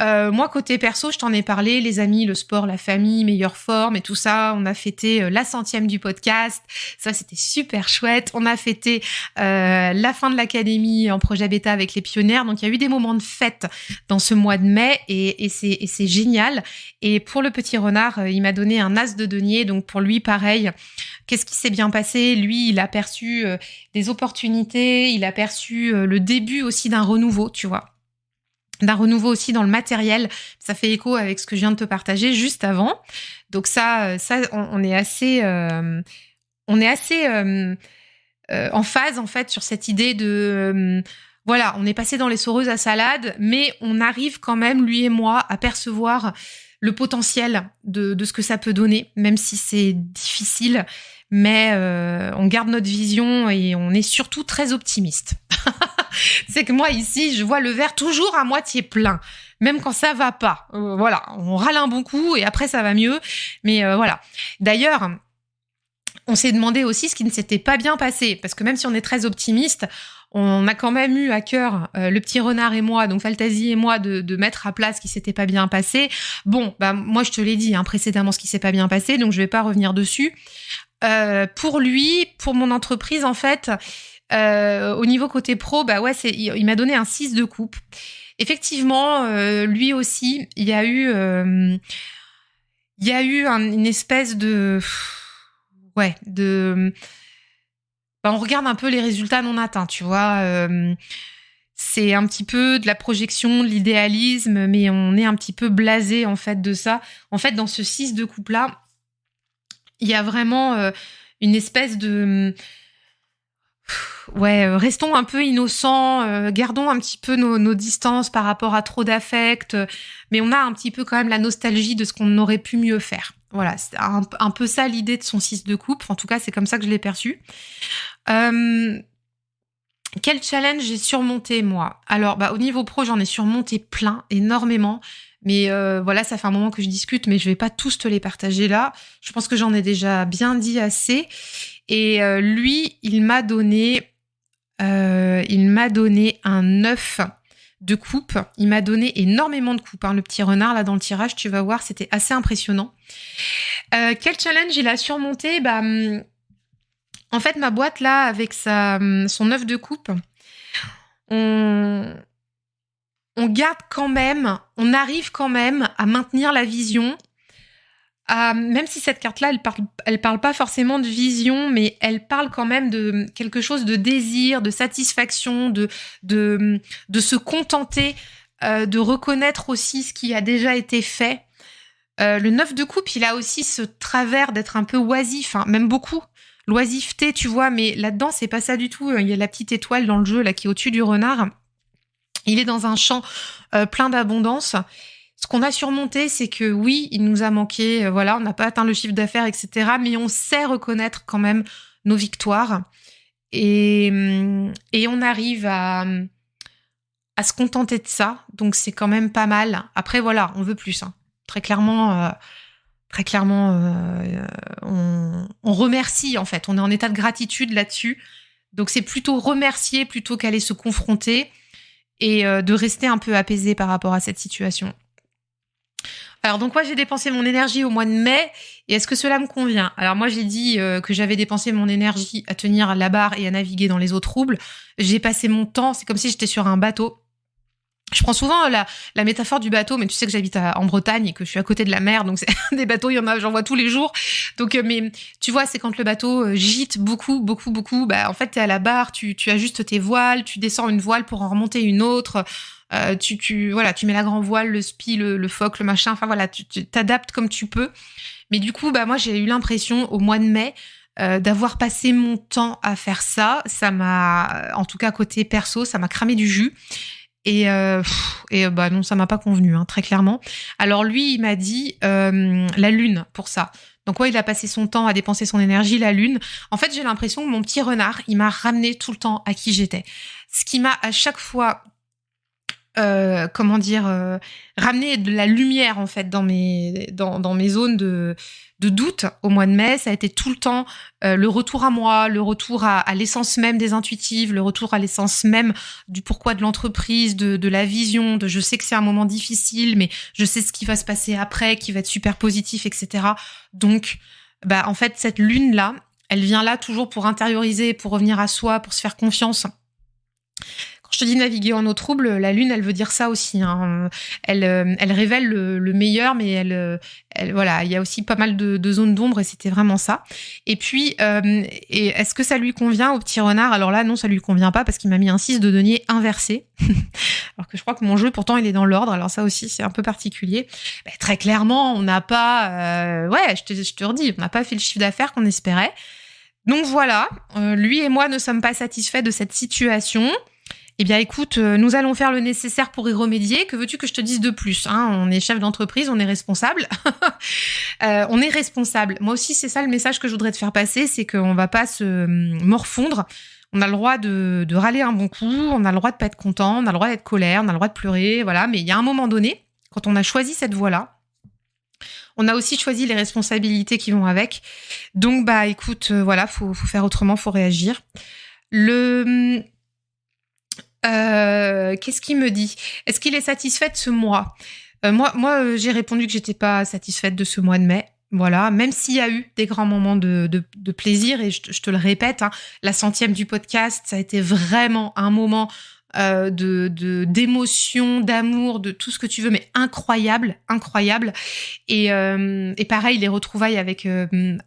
[SPEAKER 1] Moi, côté perso, je t'en ai parlé, les amis, le sport, la famille, meilleure forme et tout ça. On a fêté la 100e du podcast. Ça, c'était super chouette. On a fêté la fin de l'académie en projet bêta avec les pionnières. Donc, il y a eu des moments de fête dans ce mois de mai et c'est génial. Et pour le petit renard, il m'a donné un as de denier. Donc, pour lui, pareil. Qu'est-ce qui s'est bien passé? Lui, il a perçu des opportunités. Il a perçu le début aussi d'un renouveau, tu vois. D'un renouveau aussi dans le matériel. Ça fait écho avec ce que je viens de te partager juste avant. Donc ça, on est assez en phase en fait sur cette idée de voilà, on est passé dans les soreuses à salade, mais on arrive quand même lui et moi à percevoir le potentiel de ce que ça peut donner, même si c'est difficile. Mais on garde notre vision et on est surtout très optimiste. C'est que moi, ici, je vois le verre toujours à moitié plein, même quand ça va pas. Voilà, on râle un bon coup et après, ça va mieux. Mais voilà. D'ailleurs, on s'est demandé aussi ce qui ne s'était pas bien passé, parce que même si on est très optimiste, on a quand même eu à cœur, le petit renard et moi, donc Fantasy et moi, de mettre à plat ce qui s'était pas bien passé. Bon, moi, je te l'ai dit précédemment ce qui s'est pas bien passé, donc je vais pas revenir dessus. Pour lui, pour mon entreprise, en fait, au niveau côté pro, il m'a donné un 6 de coupe. Effectivement, lui aussi, il y a eu une espèce de on regarde un peu les résultats non atteints, tu vois. C'est un petit peu de la projection, de l'idéalisme, mais on est un petit peu blasé en fait de ça. En fait, dans ce 6 de coupe là, il y a vraiment une espèce de restons un peu innocents, gardons un petit peu nos distances par rapport à trop d'affect, mais on a un petit peu quand même la nostalgie de ce qu'on aurait pu mieux faire. Voilà, c'est un peu ça l'idée de son 6 de coupe. En tout cas, c'est comme ça que je l'ai perçu. Quel challenge j'ai surmonté, moi? Alors, au niveau pro, j'en ai surmonté plein, énormément. Mais voilà, ça fait un moment que je discute, mais je vais pas tous te les partager là. Je pense que j'en ai déjà bien dit assez. Et lui, il m'a donné un 9 de coupe. Il m'a donné énormément de coupe. Le petit renard, là, dans le tirage, tu vas voir, c'était assez impressionnant. Quel challenge il a surmonté? En fait, ma boîte, là, avec son 9 de coupe, on garde quand même, on arrive quand même à maintenir la vision. Même si cette carte-là, elle parle pas forcément de vision, mais elle parle quand même de quelque chose de désir, de satisfaction, de se contenter, de reconnaître aussi ce qui a déjà été fait. Le 9 de coupe, il a aussi ce travers d'être un peu oisif, même beaucoup. L'oisiveté, tu vois, mais là-dedans, c'est pas ça du tout. Il y a la petite étoile dans le jeu, là, qui est au-dessus du renard. Il est dans un champ plein d'abondance. Ce qu'on a surmonté, c'est que oui, il nous a manqué, on n'a pas atteint le chiffre d'affaires, etc. Mais on sait reconnaître quand même nos victoires. Et on arrive à se contenter de ça. Donc, c'est quand même pas mal. Après, voilà, on veut plus. Très clairement, on remercie, en fait. On est en état de gratitude là-dessus. Donc, c'est plutôt remercier plutôt qu'aller se confronter et de rester un peu apaisé par rapport à cette situation. Alors, donc, moi, j'ai dépensé mon énergie au mois de mai. Et est-ce que cela me convient? Alors, moi, j'ai dit que j'avais dépensé mon énergie à tenir la barre et à naviguer dans les eaux troubles. J'ai passé mon temps, c'est comme si j'étais sur un bateau. Je prends souvent la métaphore du bateau, mais tu sais que j'habite en Bretagne et que je suis à côté de la mer, donc c'est, des bateaux, il y en a, j'en vois tous les jours. Donc, mais tu vois, c'est quand le bateau gîte beaucoup, beaucoup, beaucoup. Bah, en fait, t'es à la barre, tu ajustes tes voiles, tu descends une voile pour en remonter une autre. Voilà, tu mets la grand voile, le spi, le foc, le machin. Enfin voilà, tu t'adaptes comme tu peux. Mais du coup, bah moi, j'ai eu l'impression au mois de mai d'avoir passé mon temps à faire ça. Ça m'a, en tout cas côté perso, ça m'a cramé du jus. Et bah non, ça m'a pas convenu, hein, très clairement. Alors lui, il m'a dit la lune pour ça. Donc ouais, il a passé son temps à dépenser son énergie, la lune. En fait, j'ai l'impression que mon petit renard, il m'a ramené tout le temps à qui j'étais. Ce qui m'a à chaque fois ramener de la lumière en fait dans mes zones de doute au mois de mai. Ça a été tout le temps le retour à moi, le retour à l'essence même des intuitives, le retour à l'essence même du pourquoi de l'entreprise, de la vision, de je sais que c'est un moment difficile, mais je sais ce qui va se passer après, qui va être super positif, etc. Donc, bah en fait, cette lune-là, elle vient là toujours pour intérioriser, pour revenir à soi, pour se faire confiance. Quand je te dis naviguer en eau trouble, la lune, elle veut dire ça aussi, hein. Elle révèle le meilleur, mais voilà, il y a aussi pas mal de zones d'ombre et c'était vraiment ça. Et puis, et est-ce que ça lui convient au petit renard? Alors là, non, ça lui convient pas parce qu'il m'a mis un 6 de denier inversé. Alors que je crois que mon jeu, pourtant, il est dans l'ordre. Alors ça aussi, c'est un peu particulier. Mais très clairement, on n'a pas, je te redis, on n'a pas fait le chiffre d'affaires qu'on espérait. Donc voilà, lui et moi ne sommes pas satisfaits de cette situation. Eh bien, écoute, nous allons faire le nécessaire pour y remédier. Que veux-tu que je te dise de plus, hein? On est chef d'entreprise, on est responsable. On est responsable. Moi aussi, c'est ça le message que je voudrais te faire passer, c'est qu'on va pas se morfondre. On a le droit de râler un bon coup, on a le droit de pas être content, on a le droit d'être colère, on a le droit de pleurer, voilà. Mais il y a un moment donné, quand on a choisi cette voie-là, on a aussi choisi les responsabilités qui vont avec. Donc, bah, écoute, voilà, faut faire autrement, faut réagir. Qu'est-ce qu'il me dit? Est-ce qu'il est satisfait de ce mois? Moi, j'ai répondu que j'étais pas satisfaite de ce mois de mai. Voilà, même s'il y a eu des grands moments de plaisir, et je te le répète, hein, la 100e du podcast, ça a été vraiment un moment d'émotion, d'amour, de tout ce que tu veux, mais incroyable. Et pareil, les retrouvailles avec, les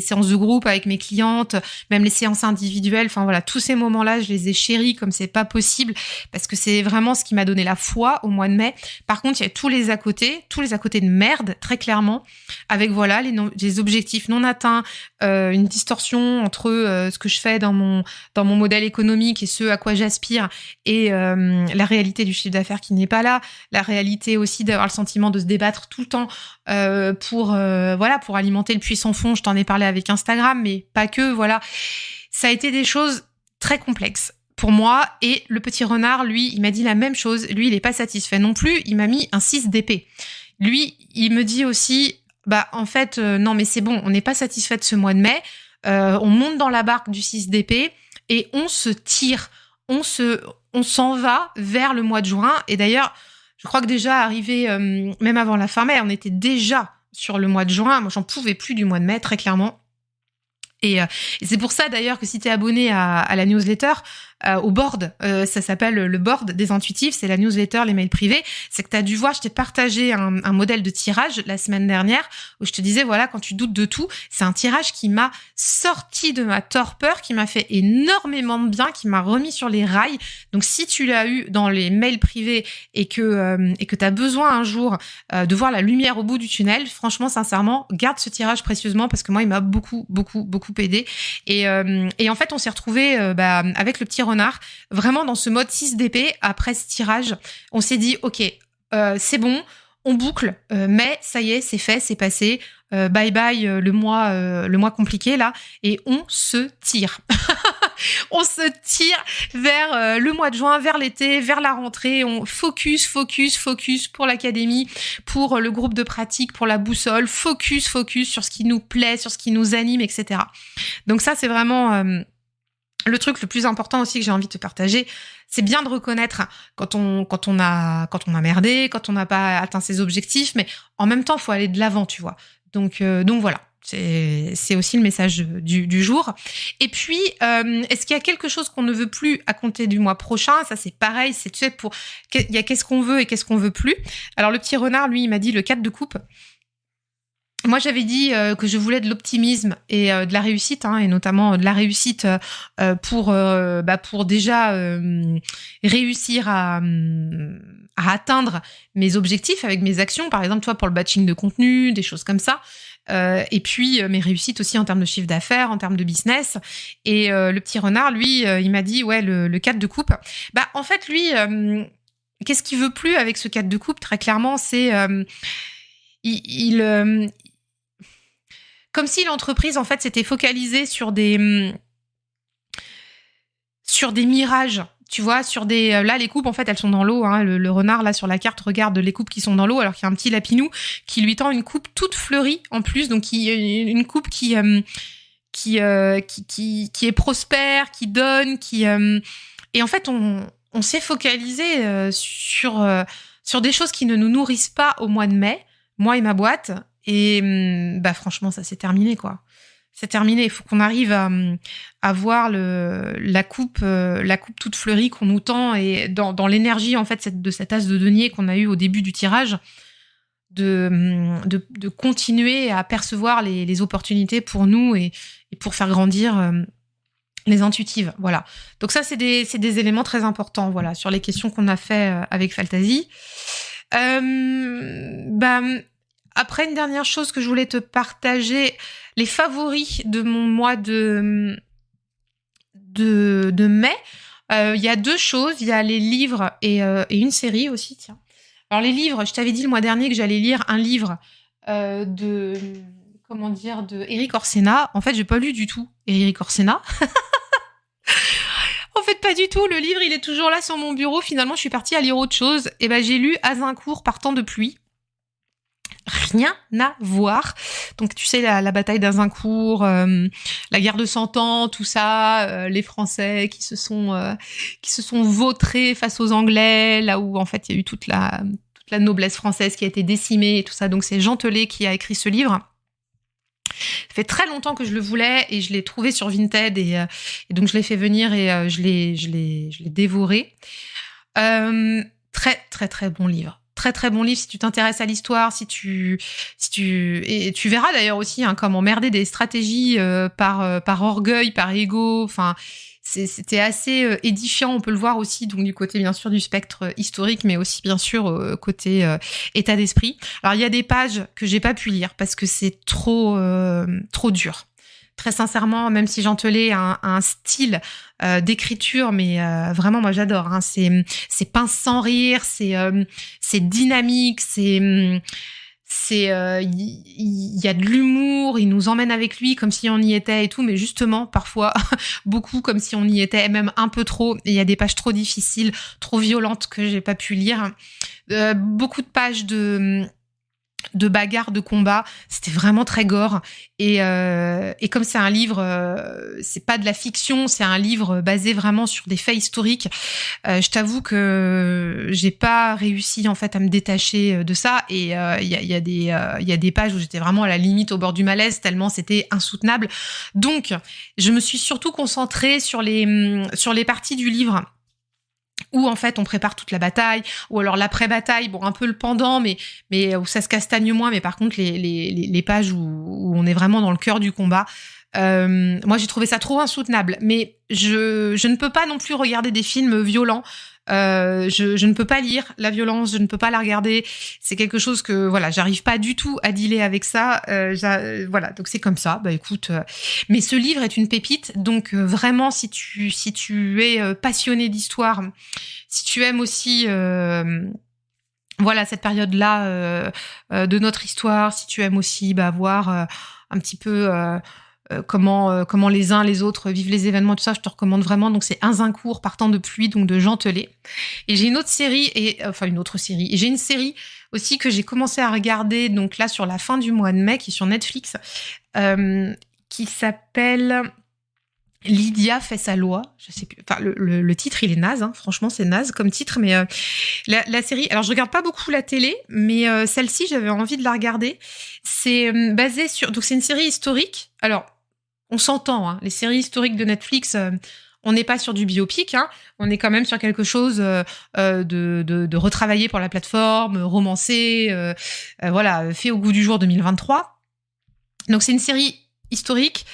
[SPEAKER 1] séances de groupe avec mes clientes, même les séances individuelles, enfin voilà, tous ces moments-là, je les ai chéris comme c'est pas possible, parce que c'est vraiment ce qui m'a donné la foi au mois de mai. Par contre, il y a tous les à côté de merde, très clairement, avec voilà les objectifs non atteints, une distorsion entre ce que je fais dans mon modèle économique et ce à quoi j'aspire et la réalité du chiffre d'affaires qui n'est pas là, la réalité aussi d'avoir le sentiment de se débattre tout le temps pour alimenter le puits sans fond. Je t'en ai parlé avec Instagram, mais pas que, voilà. Ça a été des choses très complexes pour moi, et le petit renard, lui, il m'a dit la même chose. Lui, il est pas satisfait non plus, il m'a mis un 6 d'épée. Lui, il me dit aussi, bah en fait, non mais c'est bon, on n'est pas satisfait de ce mois de mai, on monte dans la barque du 6 d'épée et on se tire, on s'en va vers le mois de juin. Et d'ailleurs, je crois que déjà arrivé, même avant la fin mai, on était déjà sur le mois de juin. Moi, j'en pouvais plus du mois de mai, très clairement. Et c'est pour ça d'ailleurs que si t'es abonné à la newsletter, au board, ça s'appelle le board des intuitifs, c'est la newsletter, les mails privés, c'est que t'as dû voir, je t'ai partagé un modèle de tirage la semaine dernière où je te disais, voilà, quand tu doutes de tout, c'est un tirage qui m'a sorti de ma torpeur, qui m'a fait énormément de bien, qui m'a remis sur les rails. Donc si tu l'as eu dans les mails privés et que t'as besoin un jour de voir la lumière au bout du tunnel, franchement, sincèrement, garde ce tirage précieusement, parce que moi, il m'a beaucoup aidé. Et en fait, on s'est retrouvés avec le petit renard, vraiment dans ce mode 6 d'épée. Après ce tirage, on s'est dit, ok, c'est bon, on boucle, mais ça y est, c'est fait, c'est passé. Bye bye le mois compliqué là, et on se tire. On se tire vers le mois de juin, vers l'été, vers la rentrée. On focus pour l'académie, pour le groupe de pratique, pour la boussole. Focus sur ce qui nous plaît, sur ce qui nous anime, etc. Donc ça, c'est vraiment le truc le plus important aussi que j'ai envie de te partager. C'est bien de reconnaître quand on a merdé, quand on n'a pas atteint ses objectifs, mais en même temps, faut aller de l'avant, tu vois. Donc voilà. C'est aussi le message du jour. Et puis, est-ce qu'il y a quelque chose qu'on ne veut plus à compter du mois prochain? Ça, c'est pareil. C'est, tu sais, il y a qu'est-ce qu'on veut et qu'est-ce qu'on veut plus. Alors, le petit renard, lui, il m'a dit le 4 de coupe. Moi, j'avais dit que je voulais de l'optimisme et de la réussite, hein, et notamment de la réussite pour déjà réussir à atteindre mes objectifs avec mes actions, par exemple, toi, pour le batching de contenu, des choses comme ça. Et puis mes réussites aussi en termes de chiffre d'affaires, en termes de business. Et le petit renard, lui, il m'a dit ouais le 4 de coupe. Bah en fait lui, qu'est-ce qu'il veut plus avec ce 4 de coupe? Très clairement, c'est comme si l'entreprise en fait s'était focalisée sur des mirages. Tu vois, sur des... Là, les coupes, en fait, elles sont dans l'eau. Hein. Le renard, là, sur la carte, regarde les coupes qui sont dans l'eau, alors qu'il y a un petit lapinou qui lui tend une coupe toute fleurie, en plus. Donc, une coupe qui est prospère, qui donne, Et en fait, on s'est focalisé sur des choses qui ne nous nourrissent pas au mois de mai, moi et ma boîte. Et franchement, ça s'est terminé, quoi. C'est terminé. Il faut qu'on arrive à voir la coupe toute fleurie qu'on nous tend et dans l'énergie en fait de cette as de denier qu'on a eu au début du tirage, de continuer à percevoir les opportunités pour nous et pour faire grandir les intuitives. Voilà. Donc ça c'est des éléments très importants. Voilà sur les questions qu'on a fait avec Faltasy. Après, une dernière chose que je voulais te partager, les favoris de mon mois de mai. Il y a deux choses. Il y a les livres et une série aussi. Tiens. Alors les livres, je t'avais dit le mois dernier que j'allais lire un livre de Erik Orsena. En fait, j'ai pas lu du tout Erik Orsena. En fait, pas du tout. Le livre, il est toujours là sur mon bureau. Finalement, je suis partie à lire autre chose. Et j'ai lu Azincourt par temps de pluie. Rien à voir. Donc tu sais la bataille d'Azincourt, la guerre de 100 ans, tout ça, les Français qui se sont vautrés face aux Anglais, là où en fait il y a eu toute la noblesse française qui a été décimée et tout ça. Donc c'est Jean Telet qui a écrit ce livre. Ça fait très longtemps que je le voulais et je l'ai trouvé sur Vinted et donc je l'ai fait venir et je l'ai dévoré. Très très très bon livre. Très très bon livre si tu t'intéresses à l'histoire, si tu et tu verras d'ailleurs aussi comment merder des stratégies par orgueil, par ego. Enfin, c'était assez édifiant. On peut le voir aussi donc du côté bien sûr du spectre historique, mais aussi bien sûr côté état d'esprit. Alors il y a des pages que j'ai pas pu lire parce que c'est trop dur. Très sincèrement, même si Jean Telet a un style d'écriture, mais vraiment moi j'adore. Hein. C'est pince sans rire, c'est dynamique, il y a de l'humour, il nous emmène avec lui comme si on y était et tout, mais justement parfois beaucoup comme si on y était, même un peu trop. Il y a des pages trop difficiles, trop violentes que j'ai pas pu lire. Beaucoup de pages de bagarres, de combats, c'était vraiment très gore et comme c'est un livre, c'est pas de la fiction, c'est un livre basé vraiment sur des faits historiques. Je t'avoue que j'ai pas réussi en fait à me détacher de ça et il y a des pages où j'étais vraiment à la limite au bord du malaise tellement c'était insoutenable. Donc je me suis surtout concentrée sur les parties du livre où en fait on prépare toute la bataille, ou alors l'après-bataille, bon un peu le pendant, mais où ça se castagne moins, mais par contre les pages où on est vraiment dans le cœur du combat, moi j'ai trouvé ça trop insoutenable. Mais je ne peux pas non plus regarder des films violents. Je ne peux pas lire la violence, je ne peux pas la regarder. C'est quelque chose que voilà, j'arrive pas du tout à dealer avec ça. Voilà, donc c'est comme ça. Bah écoute, mais ce livre est une pépite. Donc vraiment, si tu es passionné d'histoire, si tu aimes aussi voilà cette période-là de notre histoire, si tu aimes aussi voir un petit peu comment les uns les autres vivent les événements, tout ça, je te recommande vraiment. Donc c'est Azincourt par temps de pluie, donc de Jean Telet. Et j'ai une autre série et j'ai une série aussi que j'ai commencé à regarder donc là sur la fin du mois de mai, qui est sur Netflix, qui s'appelle Lydia fait sa loi, je sais plus. Enfin, le titre, il est naze, hein. Franchement, c'est naze comme titre, mais la série. Alors, je regarde pas beaucoup la télé, mais celle-ci, j'avais envie de la regarder. C'est basé sur. Donc, c'est une série historique. Alors, on s'entend, hein. Les séries historiques de Netflix, on n'est pas sur du biopic, hein. On est quand même sur quelque chose de retravaillé pour la plateforme, romancé, voilà, fait au goût du jour 2023. Donc, c'est une série historique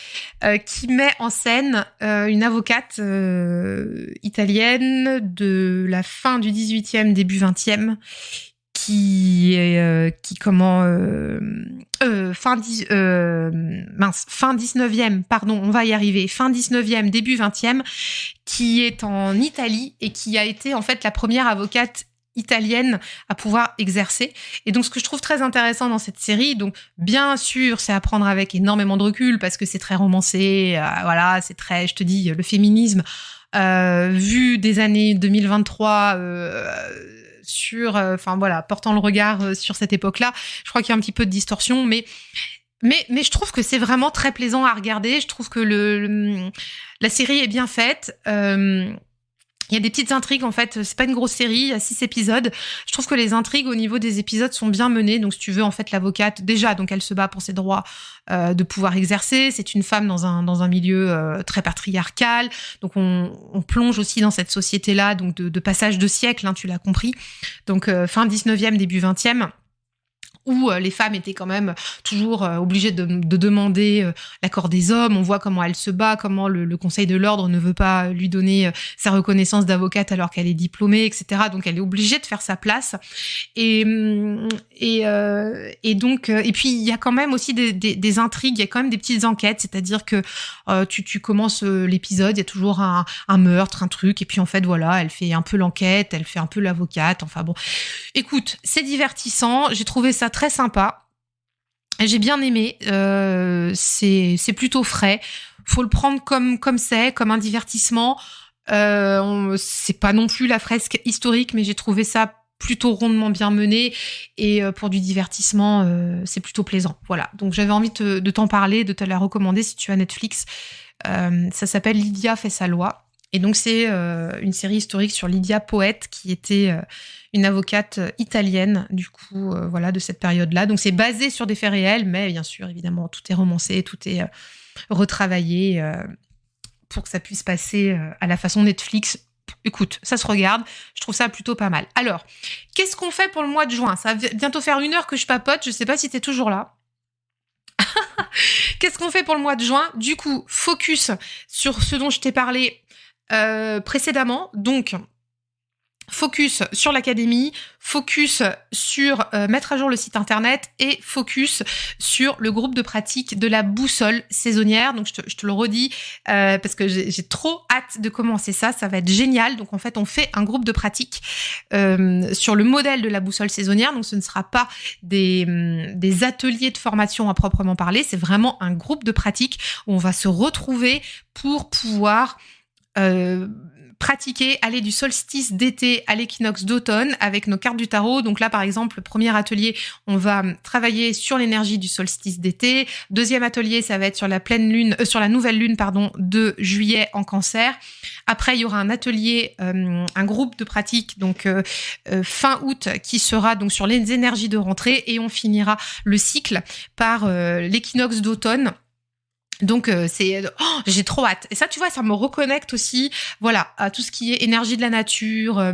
[SPEAKER 1] qui met en scène une avocate italienne de la fin du 18e, début 20e, fin 19e, pardon, on va y arriver, fin 19e, début 20e, qui est en Italie et qui a été en fait la première avocate italienne à pouvoir exercer. Et donc, ce que je trouve très intéressant dans cette série, donc, bien sûr, c'est à prendre avec énormément de recul parce que c'est très romancé, voilà, c'est très, je te dis, le féminisme, vu des années 2023, enfin, voilà, portant le regard sur cette époque-là, je crois qu'il y a un petit peu de distorsion, mais je trouve que c'est vraiment très plaisant à regarder. Je trouve que la série est bien faite. Il y a des petites intrigues, en fait. C'est pas une grosse série, il y a 6 épisodes. Je trouve que les intrigues au niveau des épisodes sont bien menées. Donc, si tu veux, en fait, l'avocate, déjà, donc elle se bat pour ses droits de pouvoir exercer. C'est une femme dans un milieu très patriarcal. Donc, on plonge aussi dans cette société-là, donc de passage de siècle, hein, tu l'as compris. Donc, fin 19e, début 20e. Où les femmes étaient quand même toujours obligées de demander l'accord des hommes. On voit comment elle se bat, comment le Conseil de l'ordre ne veut pas lui donner sa reconnaissance d'avocate alors qu'elle est diplômée, etc. Donc elle est obligée de faire sa place. Et donc et puis il y a quand même aussi des intrigues. Il y a quand même des petites enquêtes, c'est-à-dire que tu commences l'épisode, il y a toujours un meurtre, un truc, et puis en fait voilà, elle fait un peu l'enquête, elle fait un peu l'avocate. Enfin bon, écoute, c'est divertissant. J'ai trouvé ça très sympa. J'ai bien aimé. C'est plutôt frais. Faut le prendre comme c'est, comme un divertissement. C'est pas non plus la fresque historique, mais j'ai trouvé ça plutôt rondement bien mené. Et pour du divertissement, c'est plutôt plaisant. Voilà. Donc j'avais envie de t'en parler, de te la recommander si tu as Netflix. Ça s'appelle Lydia fait sa loi. Et donc c'est une série historique sur Lydia Poète, qui était une avocate italienne, du coup, voilà, de cette période-là. Donc c'est basé sur des faits réels, mais bien sûr, évidemment, tout est romancé, tout est retravaillé pour que ça puisse passer à la façon Netflix. Écoute, ça se regarde, je trouve ça plutôt pas mal. Alors, qu'est-ce qu'on fait pour le mois de juin? Ça va bientôt faire 1 heure que je papote, je sais pas si t'es toujours là. Qu'est-ce qu'on fait pour le mois de juin? Du coup, focus sur ce dont je t'ai parlé précédemment. Donc, focus sur l'académie, focus sur mettre à jour le site internet et focus sur le groupe de pratique de la boussole saisonnière. Donc, je te le redis parce que j'ai trop hâte de commencer ça. Ça va être génial. Donc, en fait, on fait un groupe de pratique sur le modèle de la boussole saisonnière. Donc, ce ne sera pas des ateliers de formation à proprement parler. C'est vraiment un groupe de pratique où on va se retrouver pour pouvoir pratiquer, aller du solstice d'été à l'équinoxe d'automne avec nos cartes du tarot. Donc là, par exemple, le premier atelier, on va travailler sur l'énergie du solstice d'été. Deuxième atelier, ça va être sur la pleine lune, sur la nouvelle lune, pardon, de juillet en Cancer. Après, il y aura un atelier, un groupe de pratique, donc fin août, qui sera donc sur les énergies de rentrée, et on finira le cycle par l'équinoxe d'automne. Donc j'ai trop hâte. Et ça, tu vois, ça me reconnecte aussi, voilà, à tout ce qui est énergie de la nature,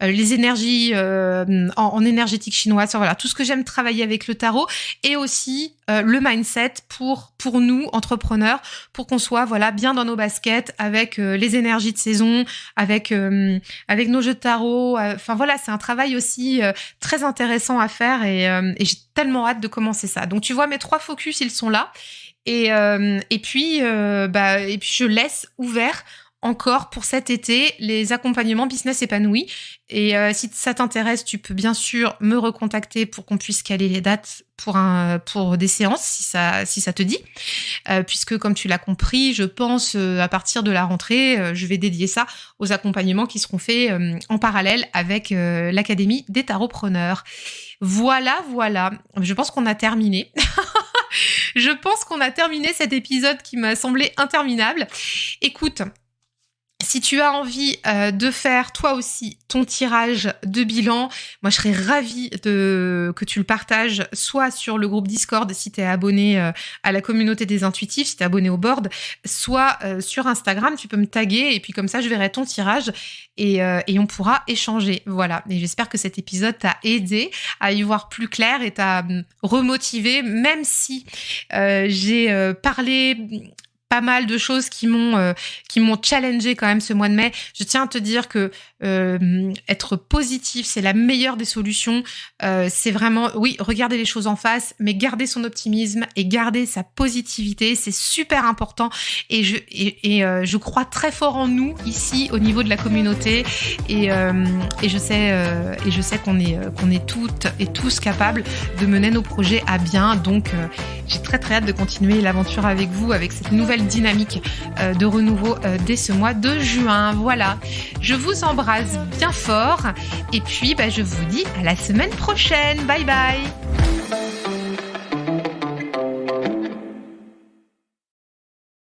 [SPEAKER 1] les énergies en énergétique chinoise, voilà, tout ce que j'aime travailler avec le tarot, et aussi le mindset pour nous entrepreneurs, pour qu'on soit voilà bien dans nos baskets avec les énergies de saison, avec nos jeux de tarot. Enfin voilà, c'est un travail aussi très intéressant à faire, et j'ai tellement hâte de commencer ça. Donc tu vois, mes 3 focus, ils sont là. Et puis je laisse ouvert encore pour cet été les accompagnements business épanoui. Et si ça t'intéresse, tu peux bien sûr me recontacter pour qu'on puisse caler les dates pour des séances si ça te dit. Puisque comme tu l'as compris, je pense à partir de la rentrée, je vais dédier ça aux accompagnements qui seront faits en parallèle avec l'Académie des Tarotpreneurs. Voilà. Je pense qu'on a terminé. Je pense qu'on a terminé cet épisode qui m'a semblé interminable. Écoute, si tu as envie de faire toi aussi ton tirage de bilan, moi je serais ravie que tu le partages soit sur le groupe Discord si tu es abonné à la communauté des intuitifs, si tu es abonné au board, soit sur Instagram, tu peux me taguer et puis comme ça je verrai ton tirage et on pourra échanger. Voilà, et j'espère que cet épisode t'a aidé à y voir plus clair et t'a remotivé, même si j'ai parlé pas mal de choses qui m'ont challengé quand même ce mois de mai. Je tiens à te dire que être positif, c'est la meilleure des solutions. C'est vraiment, oui, regarder les choses en face, mais garder son optimisme et garder sa positivité, c'est super important. Et je crois très fort en nous ici au niveau de la communauté. Et je sais qu'on est toutes et tous capables de mener nos projets à bien. Donc j'ai très très hâte de continuer l'aventure avec vous, avec cette nouvelle dynamique de renouveau dès ce mois de juin. Voilà, je vous embrasse bien fort et puis je vous dis à la semaine prochaine. Bye bye.